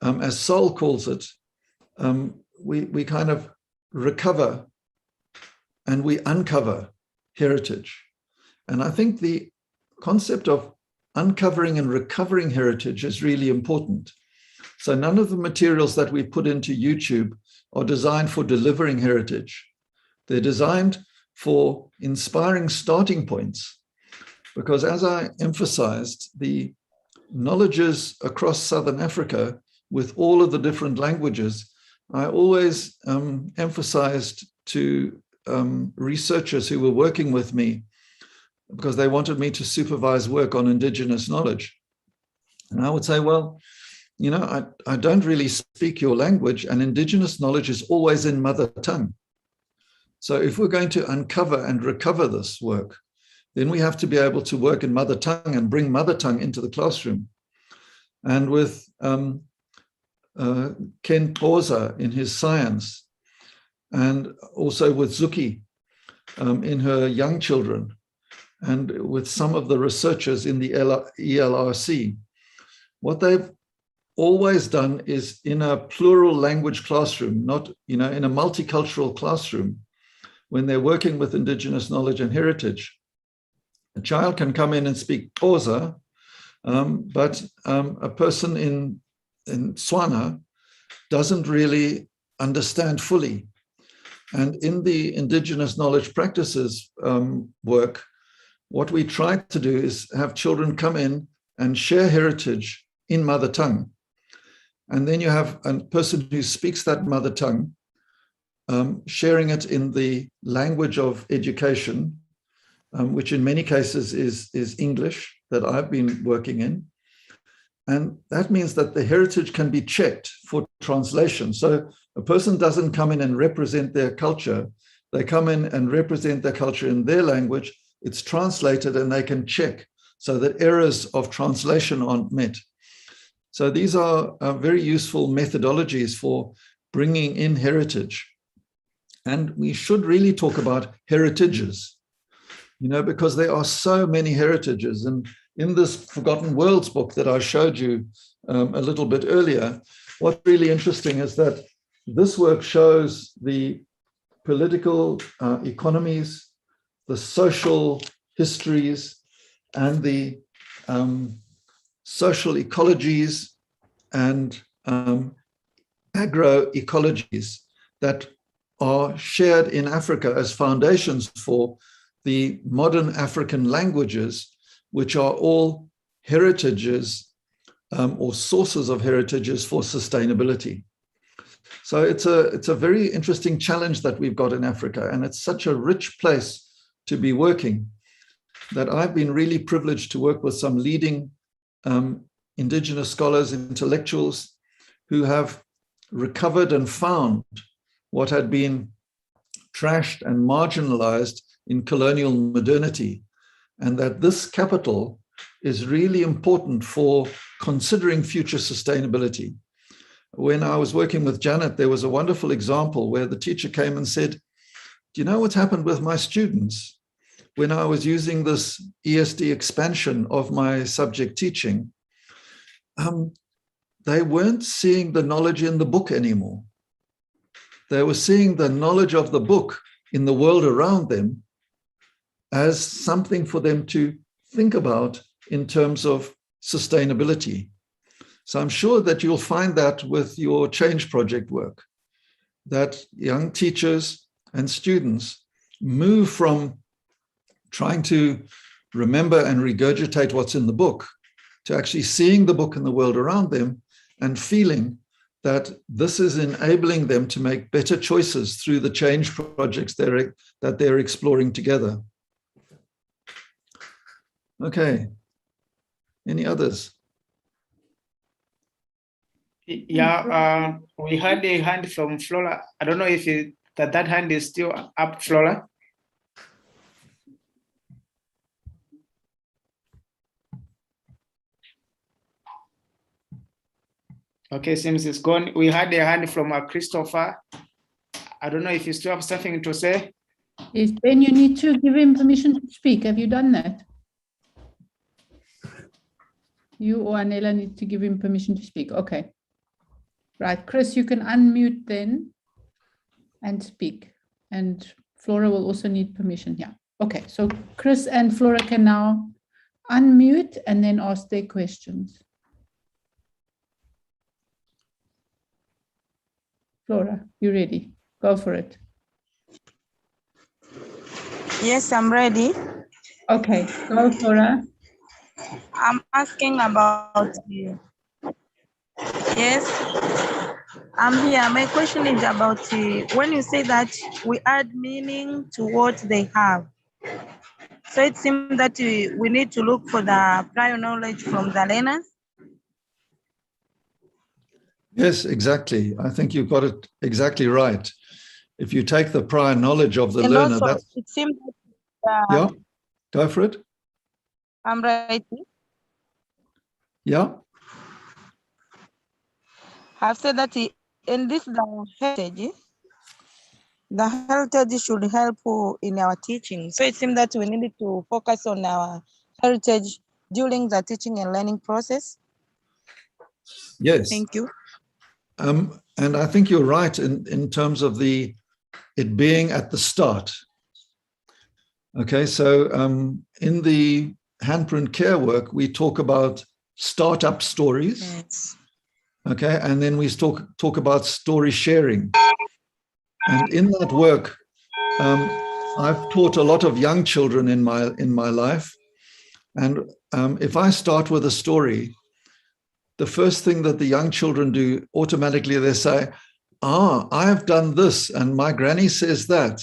as Sol calls it, we kind of recover and we uncover heritage. And I think the concept of uncovering and recovering heritage is really important. So none of the materials that we put into YouTube are designed for delivering heritage. They're designed for inspiring starting points. Because as I emphasized, the knowledges across Southern Africa with all of the different languages, I always emphasized to researchers who were working with me, because they wanted me to supervise work on indigenous knowledge. And I would say, well, you know, I don't really speak your language, and indigenous knowledge is always in mother tongue. So if we're going to uncover and recover this work, then we have to be able to work in mother tongue and bring mother tongue into the classroom. And with Ken Xhosa in his science, and also with Zuki in her young children, and with some of the researchers in the ELRC, what they've always done is in a plural language classroom, not, you know, in a multicultural classroom, when they're working with indigenous knowledge and heritage. A child can come in and speak Xhosa, but a person in Tswana doesn't really understand fully. And in the indigenous knowledge practices work, what we try to do is have children come in and share heritage in mother tongue. And then you have a person who speaks that mother tongue, sharing it in the language of education, which in many cases is English that I've been working in. And that means that the heritage can be checked for translation. So a person doesn't come in and represent their culture. They come in and represent their culture in their language. It's translated and they can check so that errors of translation aren't met. So these are very useful methodologies for bringing in heritage. And we should really talk about heritages, because there are so many heritages. And in this Forgotten Worlds book that I showed you a little bit earlier, what's really interesting is that this work shows the political economies, the social histories, and the social ecologies and agroecologies that are shared in Africa as foundations for the modern African languages, which are all heritages or sources of heritages for sustainability. So it's a very interesting challenge that we've got in Africa, and it's such a rich place to be working that I've been really privileged to work with some leading indigenous scholars, intellectuals who have recovered and found what had been trashed and marginalized in colonial modernity, and that this capital is really important for considering future sustainability. When I was working with Janet, there was a wonderful example where the teacher came and said, do you know what's happened with my students? When I was using this ESD expansion of my subject teaching, they weren't seeing the knowledge in the book anymore. They were seeing the knowledge of the book in the world around them as something for them to think about in terms of sustainability. So I'm sure that you'll find that with your change project work, that young teachers and students move from trying to remember and regurgitate what's in the book to actually seeing the book and the world around them and feeling that this is enabling them to make better choices through the change projects that they're exploring together. Okay, any others? Yeah, we had a hand from Flora. I don't know if that hand is still up, Flora. Okay, seems it's gone. We had a hand from Christopher. I don't know if you still have something to say. Yes, Ben, you need to give him permission to speak. Have you done that? You or Anela need to give him permission to speak. Okay. Right, Chris, you can unmute then and speak. And Flora will also need permission. Yeah. Okay, so Chris and Flora can now unmute and then ask their questions. Flora, you ready? Go for it. Yes, I'm ready. Okay, go, Flora. I'm asking about you. Yes, I'm here. My question is about when you say that we add meaning to what they have. So it seems that we need to look for the prior knowledge from the learners. Yes, exactly. I think you've got it exactly right. If you take the prior knowledge of the And learner, also, that's... it seems that, yeah, go for it. I'm right. Yeah. I've said that in this the heritage should help in our teaching. So it seems that we needed to focus on our heritage during the teaching and learning process. Yes. Thank you. And I think you're right in terms of it being at the start. Okay, so in the Handprint Care work, we talk about startup stories. Yes. Okay, and then we talk about story sharing. And in that work, I've taught a lot of young children in my life. And if I start with a story, the first thing that the young children do automatically, they say, I've done this and my granny says that.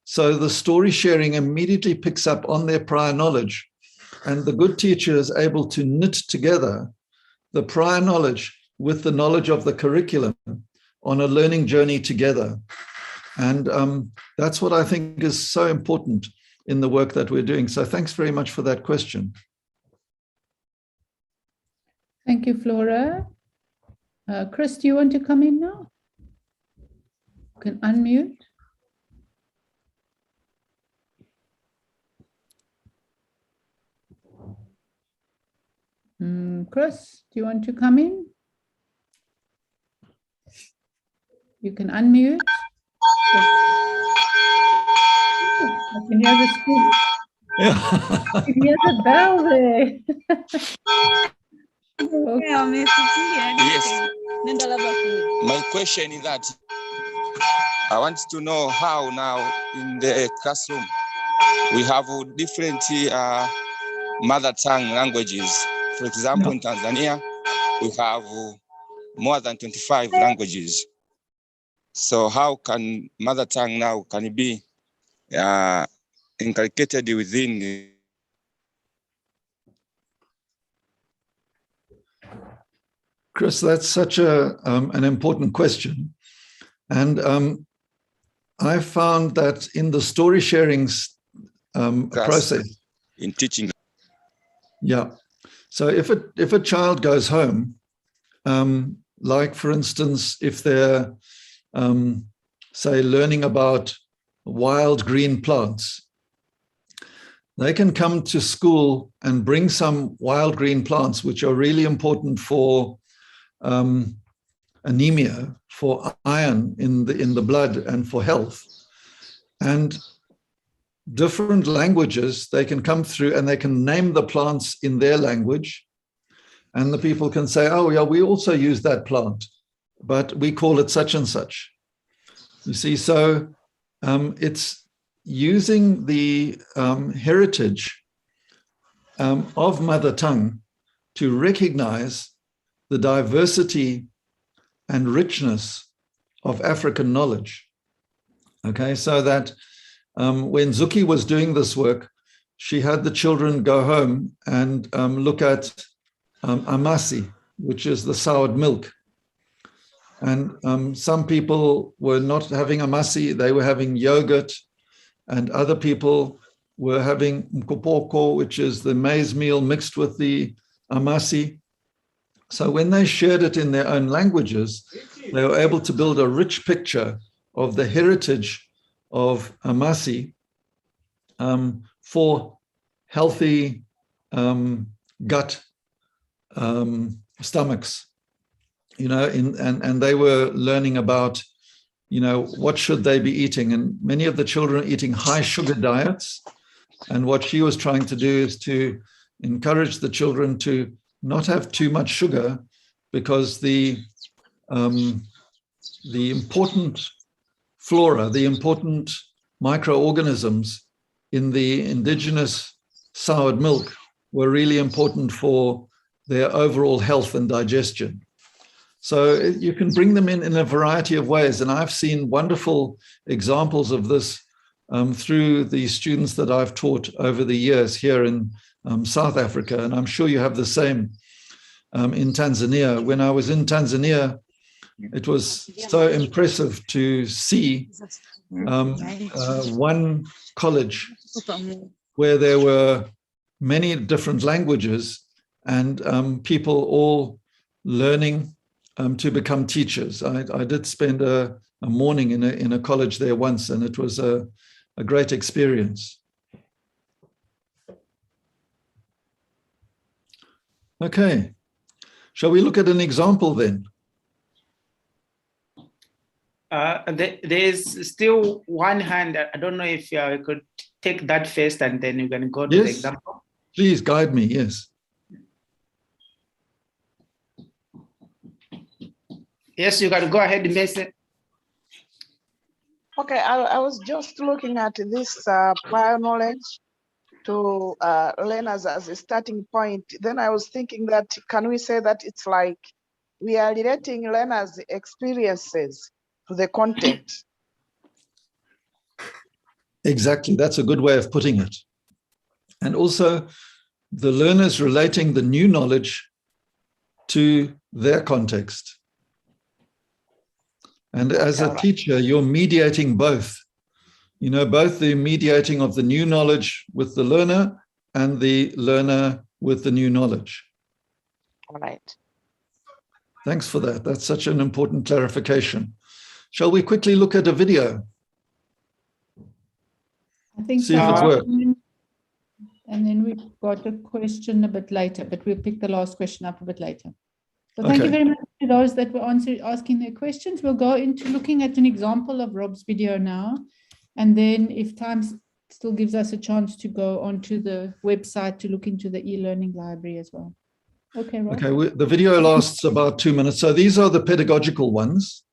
So the story sharing immediately picks up on their prior knowledge, and the good teacher is able to knit together the prior knowledge with the knowledge of the curriculum on a learning journey together. And that's what I think is so important in the work that we're doing. So thanks very much for that question. Thank you, Flora. Chris, do you want to come in now? You can unmute. Chris, do you want to come in? You can unmute. I can hear the school. I can hear the bell there. Okay. Yes. My question is that I want to know how now in the classroom we have different mother tongue languages. For example, in Tanzania, we have more than 25 languages. So how can mother tongue now can it be inculcated within? Chris, that's such an important question. And I found that in the story sharing process, in teaching. Yeah. So if a child goes home, like for instance, if they're say learning about wild green plants, they can come to school and bring some wild green plants, which are really important for anemia, for iron in the blood, and for health. And different languages, they can come through and they can name the plants in their language. And the people can say, oh, yeah, we also use that plant, but we call it such and such. You see, so it's using the heritage of mother tongue to recognize the diversity and richness of African knowledge. Okay, so that when Zuki was doing this work, she had the children go home and look at amasi, which is the soured milk. And some people were not having amasi, they were having yogurt, and other people were having mkopoko, which is the maize meal mixed with the amasi. So when they shared it in their own languages, they were able to build a rich picture of the heritage of amasi for healthy gut stomachs, you know, and they were learning about, you know, what should they be eating. And many of the children are eating high sugar diets. And what she was trying to do is to encourage the children to not have too much sugar, because the important flora, the important microorganisms in the indigenous soured milk were really important for their overall health and digestion. So you can bring them in a variety of ways. And I've seen wonderful examples of this through the students that I've taught over the years here in South Africa. And I'm sure you have the same in Tanzania. When I was in Tanzania, it was so impressive to see one college where there were many different languages and people all learning to become teachers. I did spend a morning in a college there once, and it was a great experience. Okay, shall we look at an example then? There's still one hand. I don't know if I could take that first and then you can go to the example. Please guide me, yes. Yes, you can go ahead, Mason. Okay, I was just looking at this prior knowledge to learners as a starting point. Then I was thinking that, can we say that it's like we are relating learners' experiences to the content? Exactly. That's a good way of putting it. And also the learners relating the new knowledge to their context. And as a teacher, you're mediating both. You know, both the mediating of the new knowledge with the learner and the learner with the new knowledge. All right. Thanks for that. That's such an important clarification. Shall we quickly look at a video? I think See if it works. And then we've got a question a bit later, but we'll pick the last question up a bit later. So thank you very much to those that were asking their questions. We'll go into looking at an example of Rob's video now. And then if time still gives us a chance to go onto the website to look into the e-learning library as well. Okay, Rob. Okay, the video lasts about 2 minutes. So these are the pedagogical ones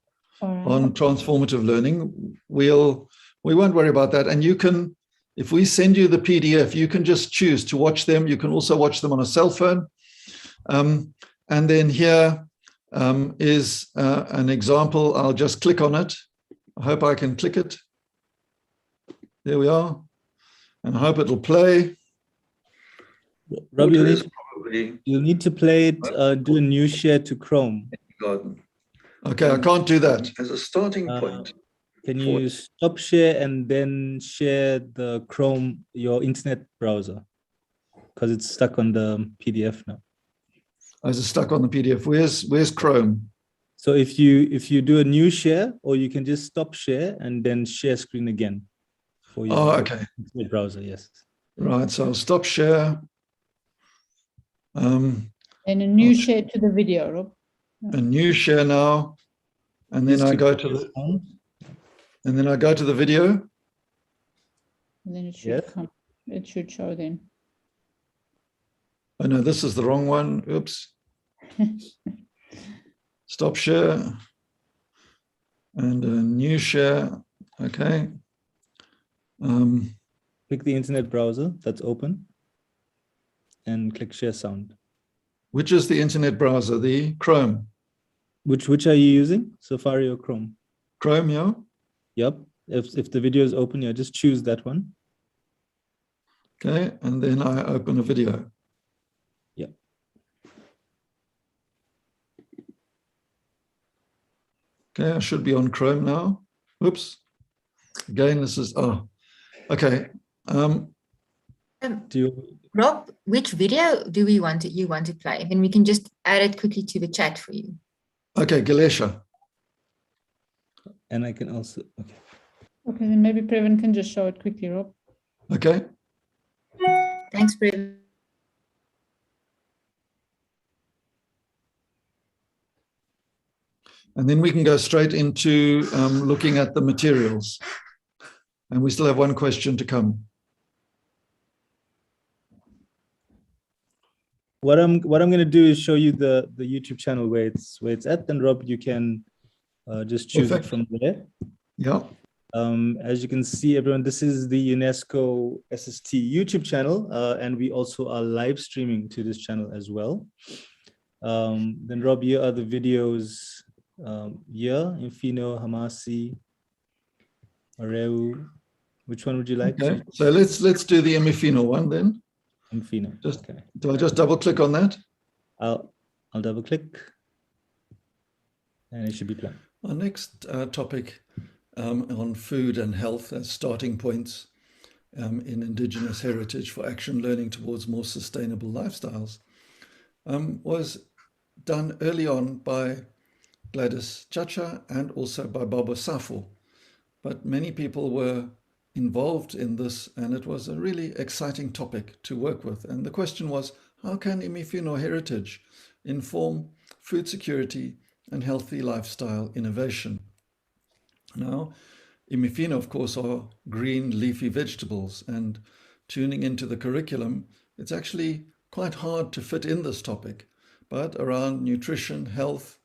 on transformative learning. We won't worry about that. And you can, if we send you the PDF, you can just choose to watch them. You can also watch them on a cell phone. And then here is an example. I'll just click on it. I hope I can click it. There we are. And I hope it'll play. Rob, you'll need to play it, do a new share to Chrome. Okay, I can't do that. As a starting point. Can you stop share and then share the Chrome, your internet browser? Because it's stuck on the PDF now. Is it stuck on the PDF? Where's Chrome? So if you do a new share, or you can just stop share and then share screen again for your internet browser. Yes. Right. So I'll stop share. And a new share to the video, Rob. A new share now, and then I go to the video. And then it should come. It should show then. Oh no, this is the wrong one. Oops. Stop share and a new share. Okay. Click the internet browser that's open and click share sound. Which is the internet browser? The Chrome. Which are you using? Safari or Chrome? Chrome, yeah. Yep. If the video is open, yeah, just choose that one. Okay, and then I open a video. Yep. Okay, I should be on Chrome now. Oops. Again, this is okay. Rob, which video do you want to play? Then we can just add it quickly to the chat for you. Okay, Galesha. And I can also, Okay, then maybe Previn can just show it quickly, Rob. Okay. Thanks, Previn. And then we can go straight into looking at the materials. And we still have one question to come. What I'm going to do is show you the YouTube channel where it's at. Then Rob, you can just choose it from there. Yeah. As you can see, everyone, this is the UNESCO SST YouTube channel, and we also are live streaming to this channel as well. Then Rob, here are the videos. Infino, Hamasi, Areu. Which one would you like? Okay, so let's do the Imifino one then. Infino. Okay. Do I just double click on that? I'll double click, and it should be playing. Our next topic on food and health as starting points in Indigenous heritage for action learning towards more sustainable lifestyles was done early on by Gladys Chacha and also by Baba Safo. But many people were involved in this, and it was a really exciting topic to work with. And the question was, how can Imifino heritage inform food security and healthy lifestyle innovation? Now, Imifino, of course, are green leafy vegetables, and tuning into the curriculum, it's actually quite hard to fit in this topic. But around nutrition, health,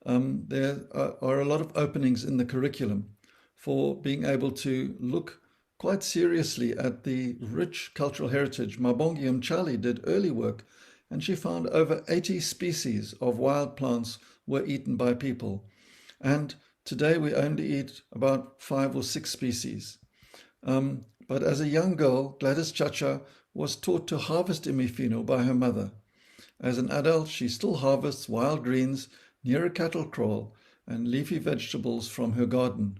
there are a lot of openings in the curriculum for being able to look quite seriously at the rich cultural heritage. Mabongi Mchali did early work, and she found over 80 species of wild plants were eaten by people. And today we only eat about 5 or 6 species. But as a young girl, Gladys Chacha was taught to harvest imifino by her mother. As an adult, she still harvests wild greens near a cattle kraal and leafy vegetables from her garden.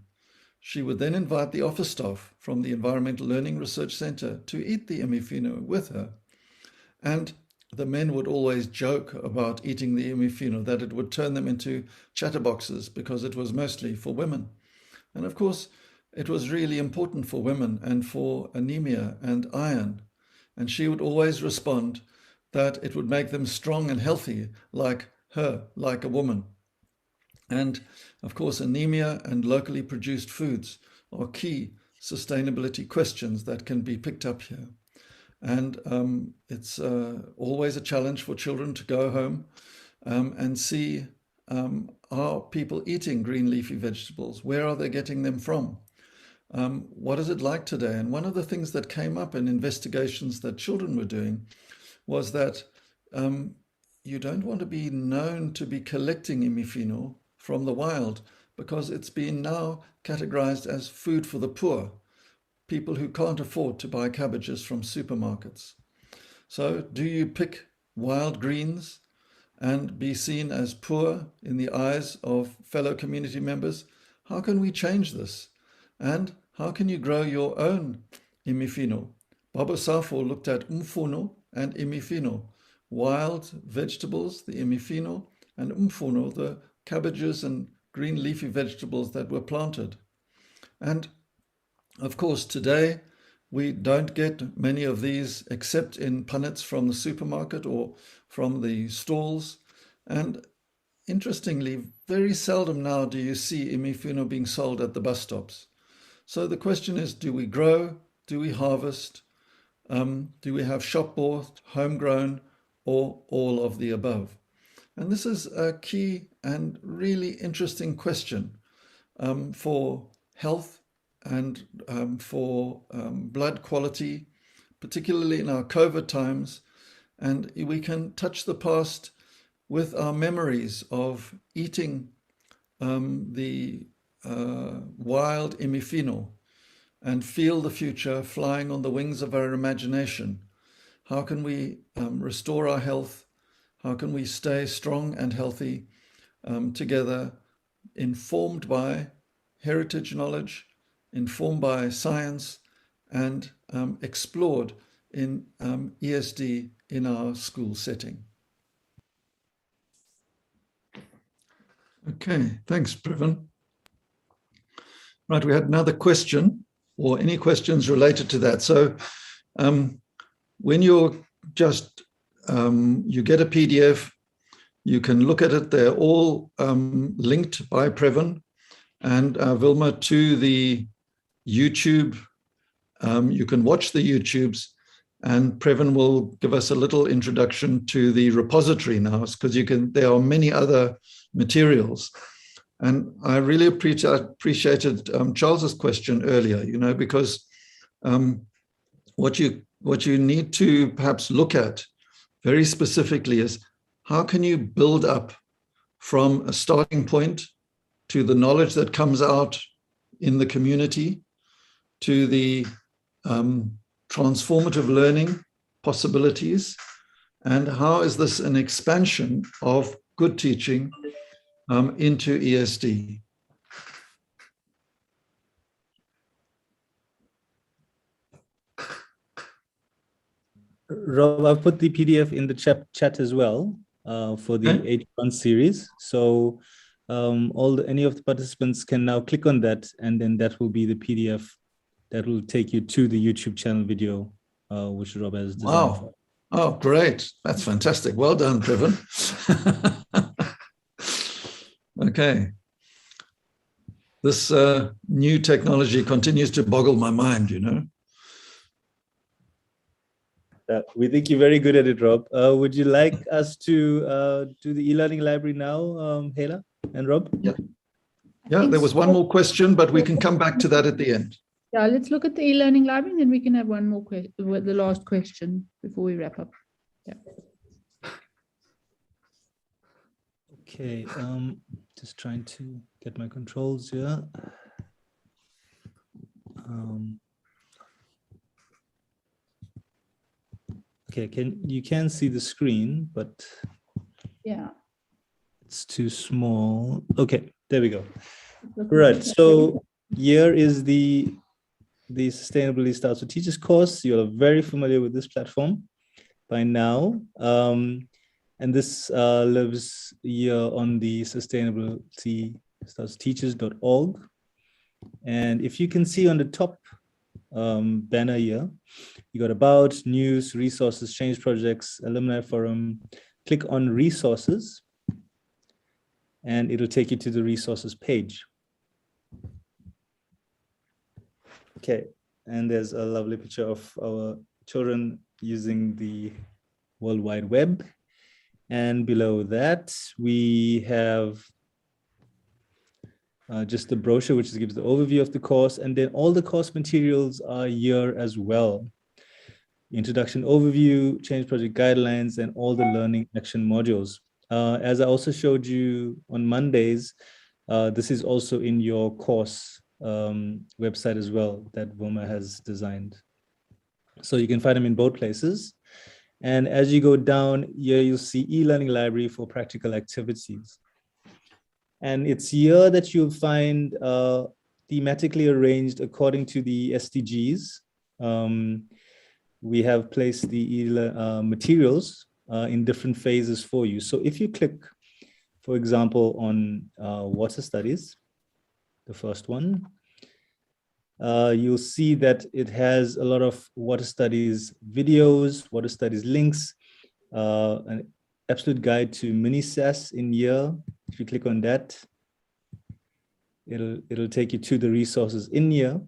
She would then invite the office staff from the Environmental Learning Research Centre to eat the imifino with her. And the men would always joke about eating the imifino, that it would turn them into chatterboxes because it was mostly for women. And of course, it was really important for women and for anemia and iron. And she would always respond that it would make them strong and healthy like her, like a woman. And of course, anemia and locally produced foods are key sustainability questions that can be picked up here. And it's always a challenge for children to go home and see, are people eating green leafy vegetables? Where are they getting them from? What is it like today? And one of the things that came up in investigations that children were doing was that you don't want to be known to be collecting imifino from the wild because it's been now categorized as food for the poor, people who can't afford to buy cabbages from supermarkets. So do you pick wild greens and be seen as poor in the eyes of fellow community members? How can we change this? And how can you grow your own imifino? Baba Safo looked at umfuno and imifino, wild vegetables, the imifino, and umfuno, the cabbages and green leafy vegetables that were planted. And of course, today we don't get many of these except in punnets from the supermarket or from the stalls. And interestingly, very seldom now do you see imifino being sold at the bus stops. So the question is, do we grow? Do we harvest? Do we have shop-bought, homegrown, or all of the above? And this is a key and really interesting question for health and for blood quality, particularly in our COVID times. And we can touch the past with our memories of eating the wild imifino and feel the future flying on the wings of our imagination. How can we restore our health? How can we stay strong and healthy together, informed by heritage knowledge, informed by science, and explored in ESD in our school setting? Okay, thanks, Previn. Right, we had another question, or any questions related to that. So when you're just, you get a PDF, you can look at it. They're all linked by Previn and Vilma to the YouTube. You can watch the YouTubes, and Previn will give us a little introduction to the repository now, because there are many other materials. And I really appreciated Charles's question earlier, because what you need to perhaps look at very specifically is, how can you build up from a starting point to the knowledge that comes out in the community, to the transformative learning possibilities, and how is this an expansion of good teaching into ESD? Rob, I've put the PDF in the chat as well for the 81 series. So any of the participants can now click on that, and then that will be the PDF that will take you to the YouTube channel video, which Rob has designed. Wow. Oh, great. That's fantastic. Well done, Previn. Okay. This new technology continues to boggle my mind, We think you're very good at it, Rob. Would you like us to do the e-learning library now, Hela and Rob? Yeah. Yeah, there was one more question, but we can come back to that at the end. Yeah, let's look at the e-learning library, and then we can have one more question, the last question before we wrap up. Yeah. Okay, just trying to get my controls here. Okay, you can see the screen, but Yeah. it's too small. Okay, there we go. Right, so here is the Sustainability Starts with Teachers course. You're very familiar with this platform by now. And this lives here on the sustainabilitystartsteachers.org. And if you can see on the top banner here, you got about, news, resources, change projects, alumni forum. Click on resources, and it'll take you to the resources page. Okay, and there's a lovely picture of our children using the World Wide Web. And below that, we have just the brochure, which gives the overview of the course. And then all the course materials are here as well. Introduction overview, change project guidelines, and all the learning action modules. As I also showed you on Mondays, this is also in your course website as well that Wilma has designed. So you can find them in both places. And as you go down here, you'll see e-learning library for practical activities. And it's here that you'll find thematically arranged according to the SDGs. We have placed the materials in different phases for you. So if you click, for example, on water studies, the first one, you'll see that it has a lot of water studies videos, water studies links, an absolute guide to mini SAS in here. If you click on that, it'll take you to the resources in here,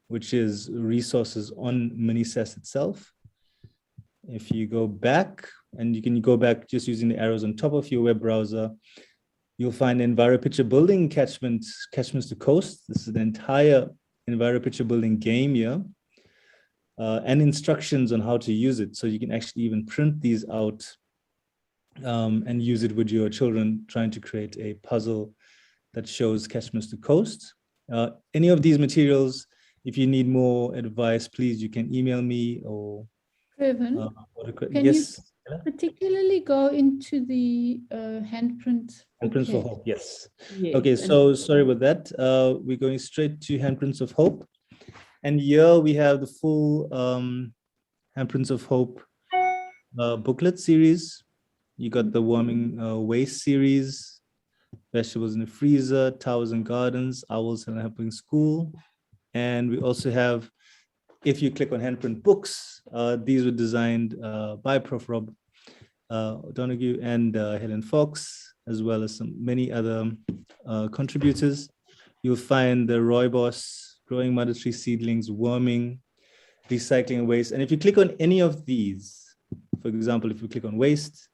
which is resources on mini SAS itself. If you go back, and you can go back just using the arrows on top of your web browser, you'll find EnviroPicture Building catchments to coast. This is the entire EnviroPicture Building game here, and instructions on how to use it. So you can actually even print these out and use it with your children trying to create a puzzle that shows catchments to coast. Any of these materials, if you need more advice, please, you can email me or... Kevin, can yes. you particularly go into the handprint? Handprints for Hope, yes. Yes. Okay, so sorry about that. We're going straight to Handprints of Hope. And here we have the full Handprints of Hope booklet series. You got the warming waste series, vegetables in the freezer, towers and gardens, owls and helping school. And we also have, if you click on handprint books, these were designed by Prof. Rob Donoghue and Helen Fox, as well as many other contributors. You'll find the rooibos, growing mother tree seedlings, worming, recycling and waste. And if you click on any of these, for example, if you click on waste,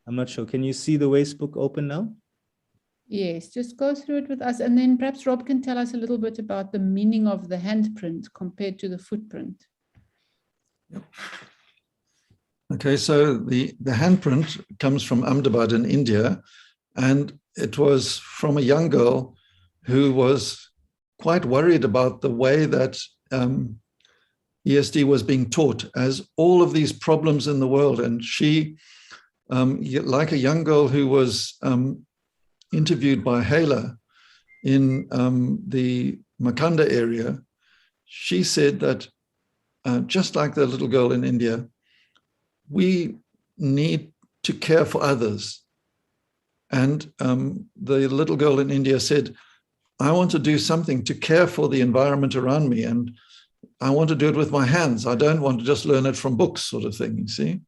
I'm not sure, can you see the waste book open now? Yes, just go through it with us. And then perhaps Rob can tell us a little bit about the meaning of the handprint compared to the footprint. Yep. Okay, so the handprint comes from Ahmedabad in India, and it was from a young girl who was quite worried about the way that ESD was being taught, as all of these problems in the world. And she, like a young girl who was interviewed by Hala in the Makanda area, she said that just like the little girl in India, we need to care for others. And the little girl in India said, I want to do something to care for the environment around me, and I want to do it with my hands. I don't want to just learn it from books, sort of thing, you see.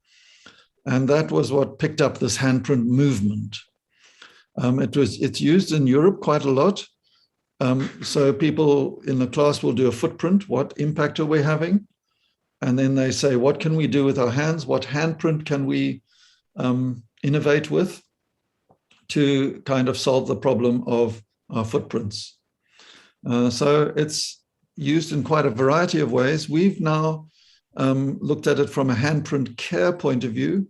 And that was what picked up this handprint movement. It's used in Europe quite a lot. So people in the class will do a footprint. What impact are we having? And then they say, what can we do with our hands? What handprint can we innovate with to kind of solve the problem of our footprints? So it's used in quite a variety of ways. We've now looked at it from a handprint care point of view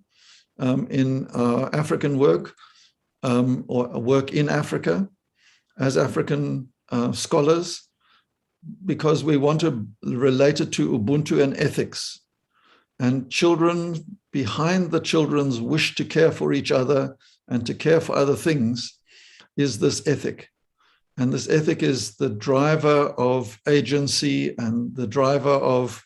in our African work, or work in Africa as African scholars, because we want to relate it to Ubuntu and ethics. And children, behind the children's wish to care for each other and to care for other things, is this ethic. And this ethic is the driver of agency and the driver of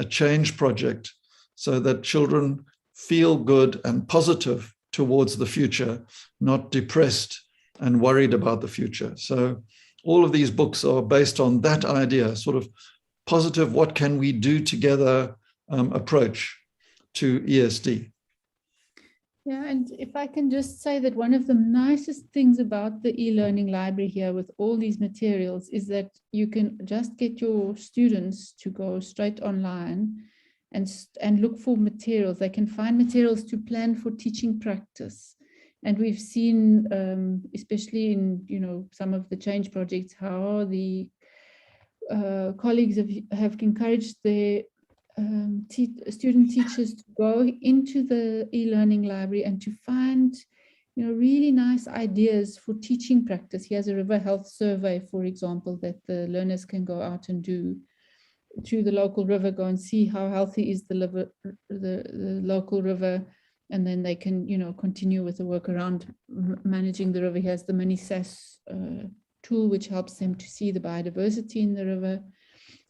a change project, so that children feel good and positive towards the future, not depressed and worried about the future. So all of these books are based on that idea, sort of positive, what can we do together approach to ESD. Yeah, and if I can just say that one of the nicest things about the e-learning library here with all these materials is that you can just get your students to go straight online and look for materials. They can find materials to plan for teaching practice. And we've seen, especially in some of the change projects, how the colleagues have encouraged their student teachers to go into the e-learning library and to find really nice ideas for teaching practice. Here's a river health survey, for example, that the learners can go out and do to the local river, go and see how healthy is the local river, and then they can continue with the work around managing the river. Here's the mini SAS tool, which helps them to see the biodiversity in the river.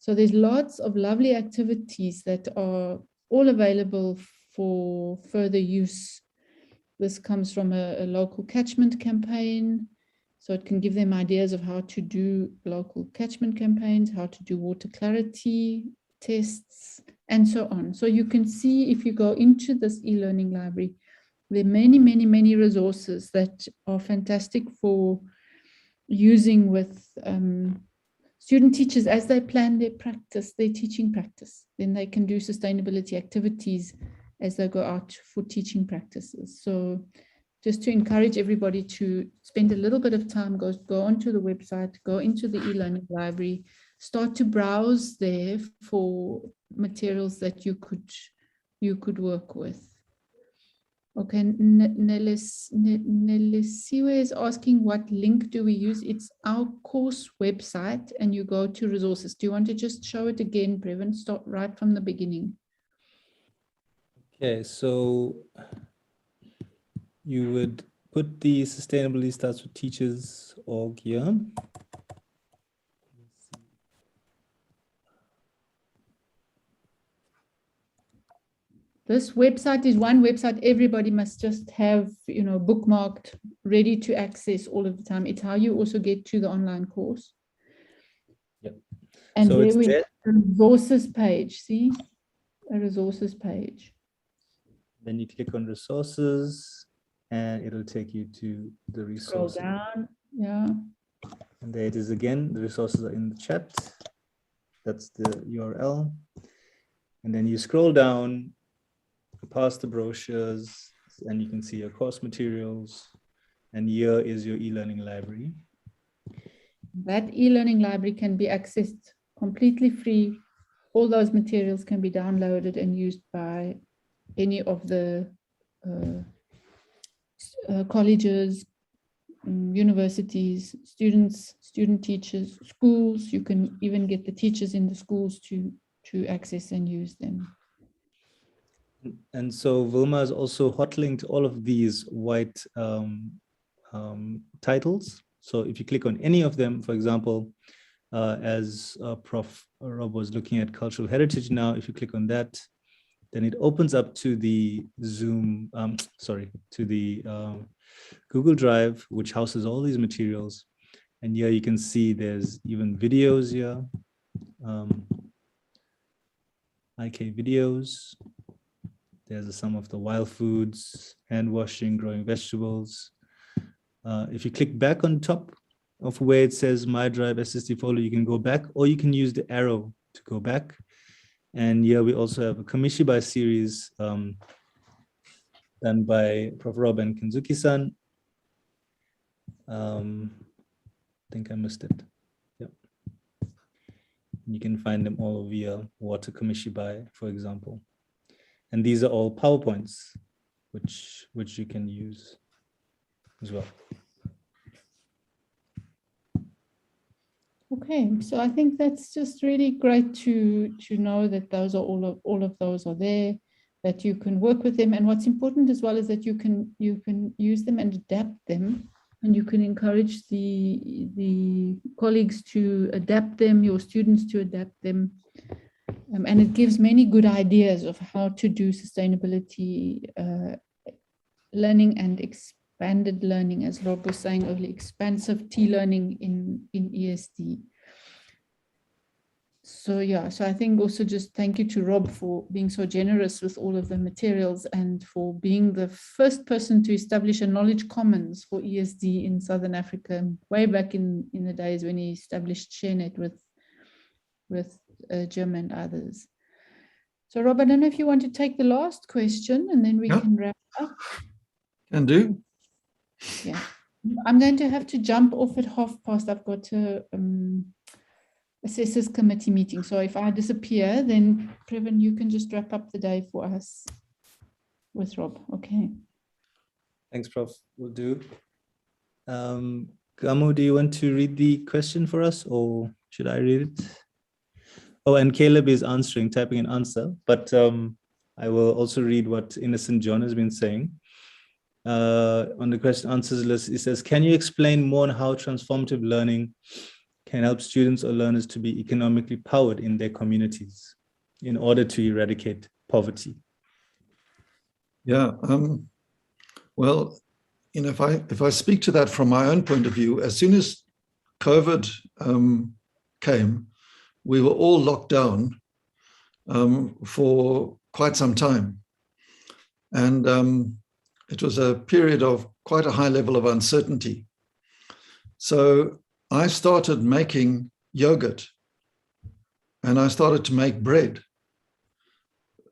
So there's lots of lovely activities that are all available for further use. This comes from a local catchment campaign. So it can give them ideas of how to do local catchment campaigns, how to do water clarity tests, and so on. So you can see, if you go into this e-learning library, there are many, many, many resources that are fantastic for using with student teachers as they plan their practice, their teaching practice. Then they can do sustainability activities as they go out for teaching practices. So just to encourage everybody to spend a little bit of time, go onto the website, go into the e-learning library, start to browse there for materials that you could work with. Okay, Nelisiwe is asking what link do we use? It's our course website, and you go to resources. Do you want to just show it again, Previn? Start right from the beginning. Okay, so you would put the Sustainability Starts with Teachers org here. This website is one website everybody must just have, bookmarked, ready to access all of the time. It's how you also get to the online course. Yep. And so there we there. have a resources page, see? A resources page. Then you click on resources and it'll take you to the resources. Scroll down, yeah. And there it is again. The resources are in the chat. That's the URL. And then you scroll down past the brochures and you can see your course materials. And here is your e-learning library. That e-learning library can be accessed completely free. All those materials can be downloaded and used by any of the colleges, universities, students, student teachers, schools. You can even get the teachers in the schools to access and use them. And so Wilma has also hot linked all of these white titles. So if you click on any of them, for example, as Prof. Rob was looking at cultural heritage now, if you click on that, then it opens up to the Zoom, to the Google Drive, which houses all these materials. And here you can see there's even videos here, IK videos. There's some of the wild foods, hand washing, growing vegetables. If you click back on top of where it says My Drive SST folder, you can go back, or you can use the arrow to go back. And here we also have a Kamishibai series done by Prof. Rob and Kenzuki-san. I think I missed it. Yep. You can find them all via Water Kamishibai, for example. And these are all PowerPoints, which you can use as well. Okay, so I think that's just really great to know that those are all of those are there, that you can work with them, and what's important as well is that you can use them and adapt them, and you can encourage the colleagues to adapt them, your students to adapt them, and it gives many good ideas of how to do sustainability learning and expanded learning, as Rob was saying earlier, expansive T-learning in ESD. So yeah, so I think also just thank you to Rob for being so generous with all of the materials and for being the first person to establish a knowledge commons for ESD in Southern Africa, way back in the days when he established ShareNet with Jim and others. So Rob, I don't know if you want to take the last question and then we can wrap up. Can do. Yeah, I'm going to have to jump off at past. I've got a assessors committee meeting. So if I disappear, then Previn, you can just wrap up the day for us with Rob. Okay. Thanks, Prof. Will do. Gamo, do you want to read the question for us, or should I read it? Oh, and Caleb is answering, typing an answer, but I will also read what Innocent John has been saying. On the question answers list, it says, can you explain more on how transformative learning can help students or learners to be economically powered in their communities in order to eradicate poverty? Yeah, well, you know, if I speak to that from my own point of view, as soon as COVID came, we were all locked down for quite some time. And it was a period of quite a high level of uncertainty. So I started making yogurt and I started to make bread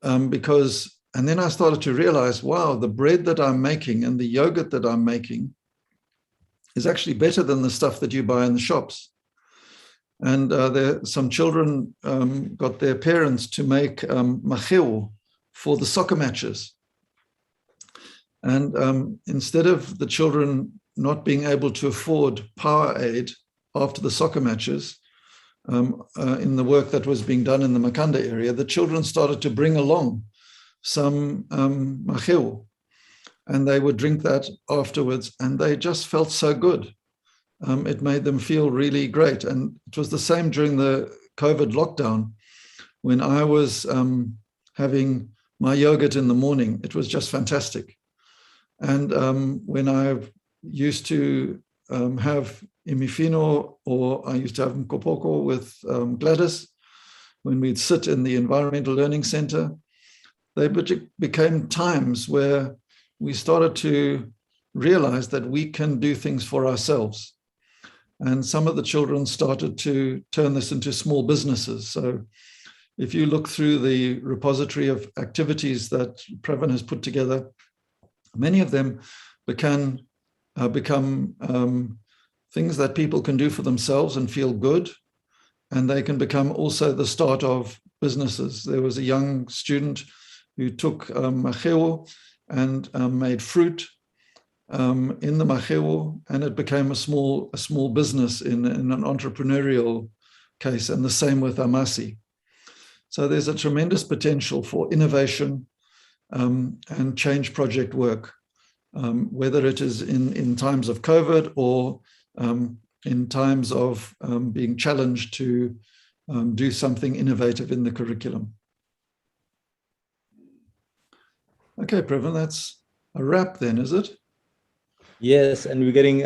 and then I started to realize, wow, the bread that I'm making and the yogurt that I'm making is actually better than the stuff that you buy in the shops. And some children got their parents to make macheo for the soccer matches. And instead of the children not being able to afford power aid after the soccer matches, in the work that was being done in the Makanda area, the children started to bring along some macheo, and they would drink that afterwards, and they just felt so good. It made them feel really great. And it was the same during the COVID lockdown when I was having my yogurt in the morning. It was just fantastic. And when I used to have imifino, or I used to have mkopoko with Gladys, when we'd sit in the Environmental Learning Center, they became times where we started to realize that we can do things for ourselves. And some of the children started to turn this into small businesses. So if you look through the repository of activities that Previn has put together, many of them become things that people can do for themselves and feel good. And they can become also the start of businesses. There was a young student who took macheo and made fruit in the macheo, and it became a small business in an entrepreneurial case, and the same with amasi. So there's a tremendous potential for innovation and change project work, whether it is in times of COVID or in times of being challenged to do something innovative in the curriculum. Okay, Previn, that's a wrap then, is it? Yes, and we're getting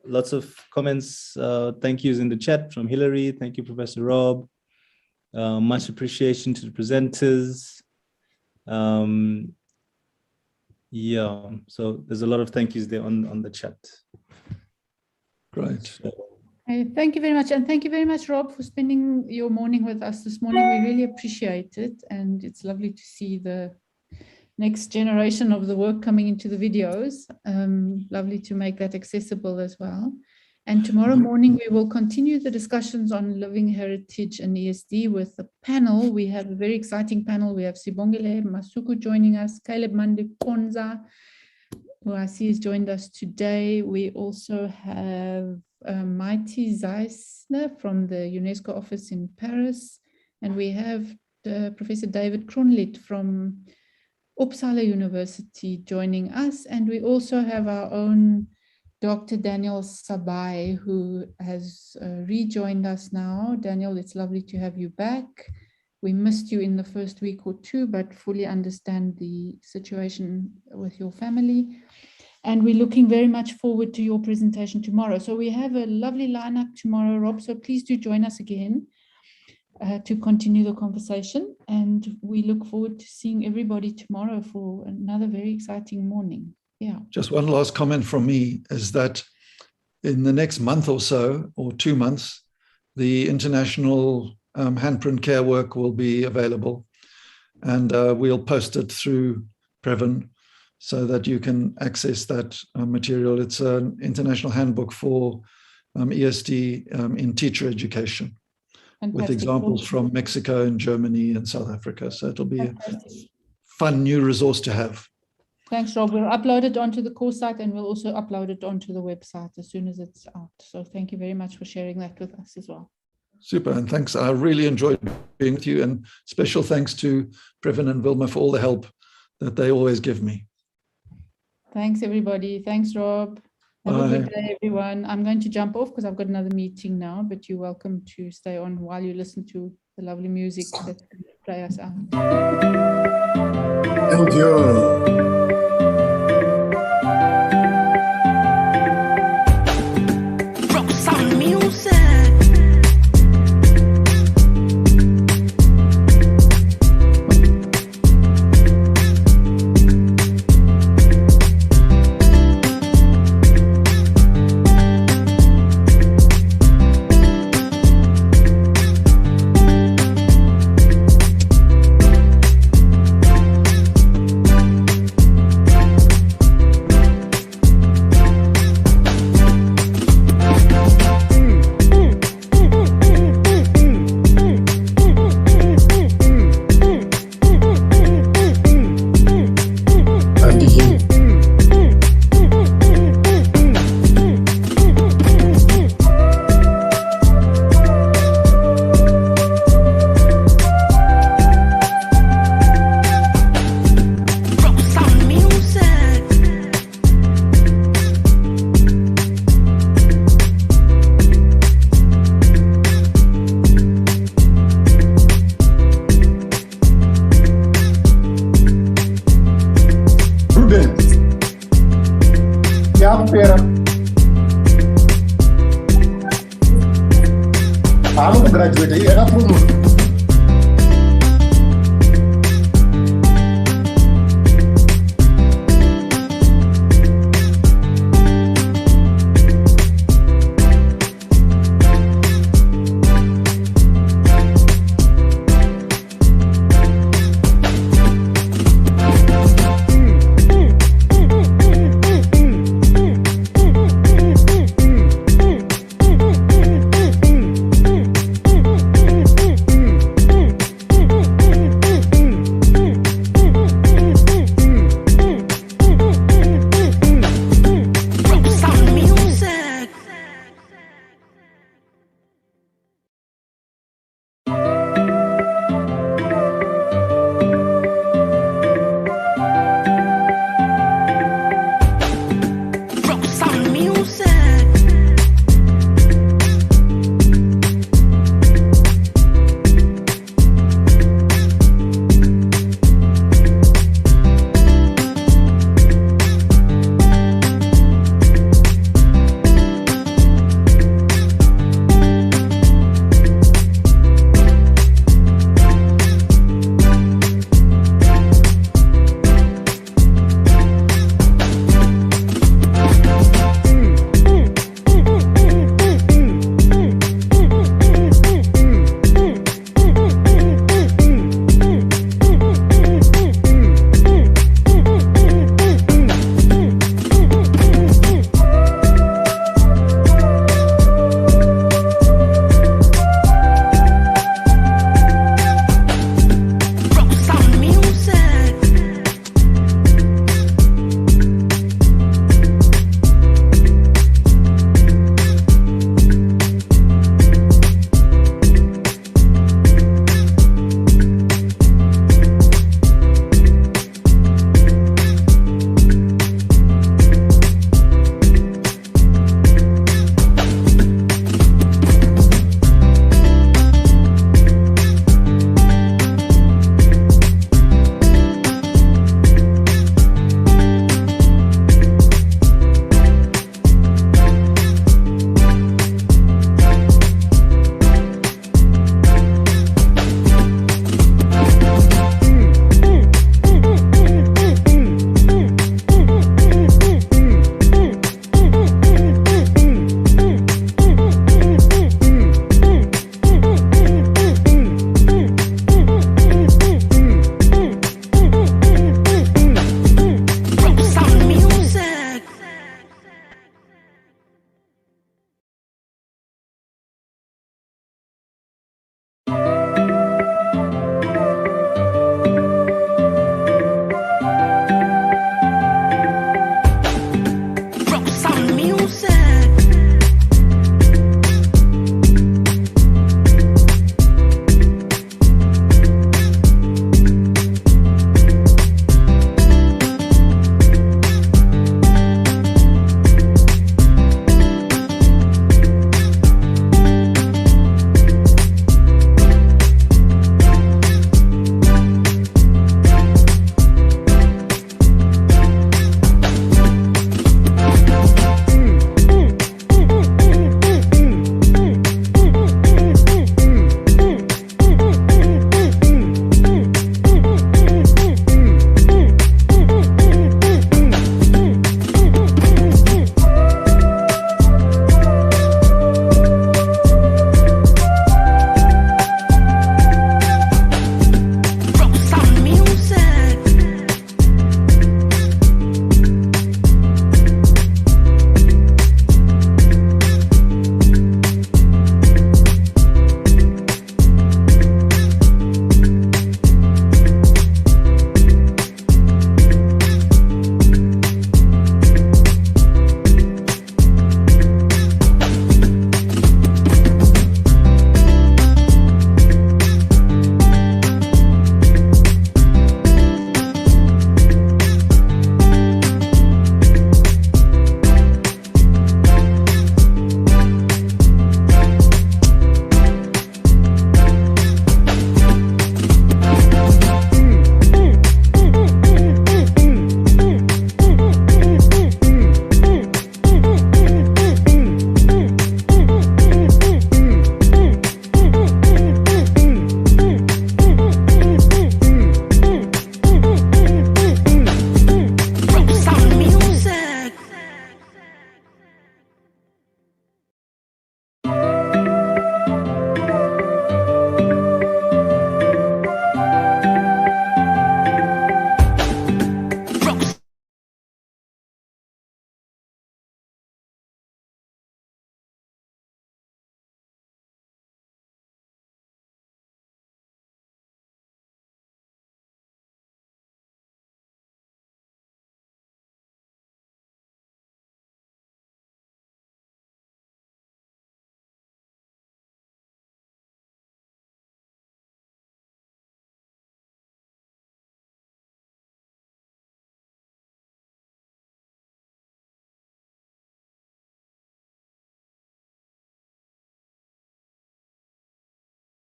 lots of comments, thank yous in the chat from Hillary. Thank you, Professor Rob. Much appreciation to the presenters. Yeah, so there's a lot of thank yous there on the chat. Great. Thank you very much. And thank you very much, Rob, for spending your morning with us this morning. We really appreciate it. And it's lovely to see the next generation of the work coming into the videos. Lovely to make that accessible as well. And tomorrow morning, we will continue the discussions on living heritage and ESD with the panel. We have a very exciting panel. We have Sibongile Masuku joining us, Caleb Mande Konza, who I see has joined us today. We also have Maiti Zeisner from the UNESCO office in Paris, and we have Professor David Kronlit from Uppsala University joining us, and we also have our own Dr. Daniel Sabai, who has rejoined us now. Daniel, it's lovely to have you back. We missed you in the first week or two, but fully understand the situation with your family. And we're looking very much forward to your presentation tomorrow. So we have a lovely lineup tomorrow, Rob, so please do join us again to continue the conversation. And we look forward to seeing everybody tomorrow for another very exciting morning. Yeah. Just one last comment from me is that in the next month or so, or 2 months, the international Handprint Care work will be available, and we'll post it through Previn so that you can access that material. It's an international handbook for ESD in teacher education, with examples from Mexico and Germany and South Africa. So it'll be a fun new resource to have. Thanks, Rob. We'll upload it onto the course site, and we'll also upload it onto the website as soon as it's out. So thank you very much for sharing that with us as well. Super, and thanks. I really enjoyed being with you, and special thanks to Previn and Wilma for all the help that they always give me. Thanks, everybody. Thanks, Rob. Have a good day, everyone. I'm going to jump off because I've got another meeting now, but you're welcome to stay on while you listen to the lovely music that play us out. Thank you. I'm a graduate.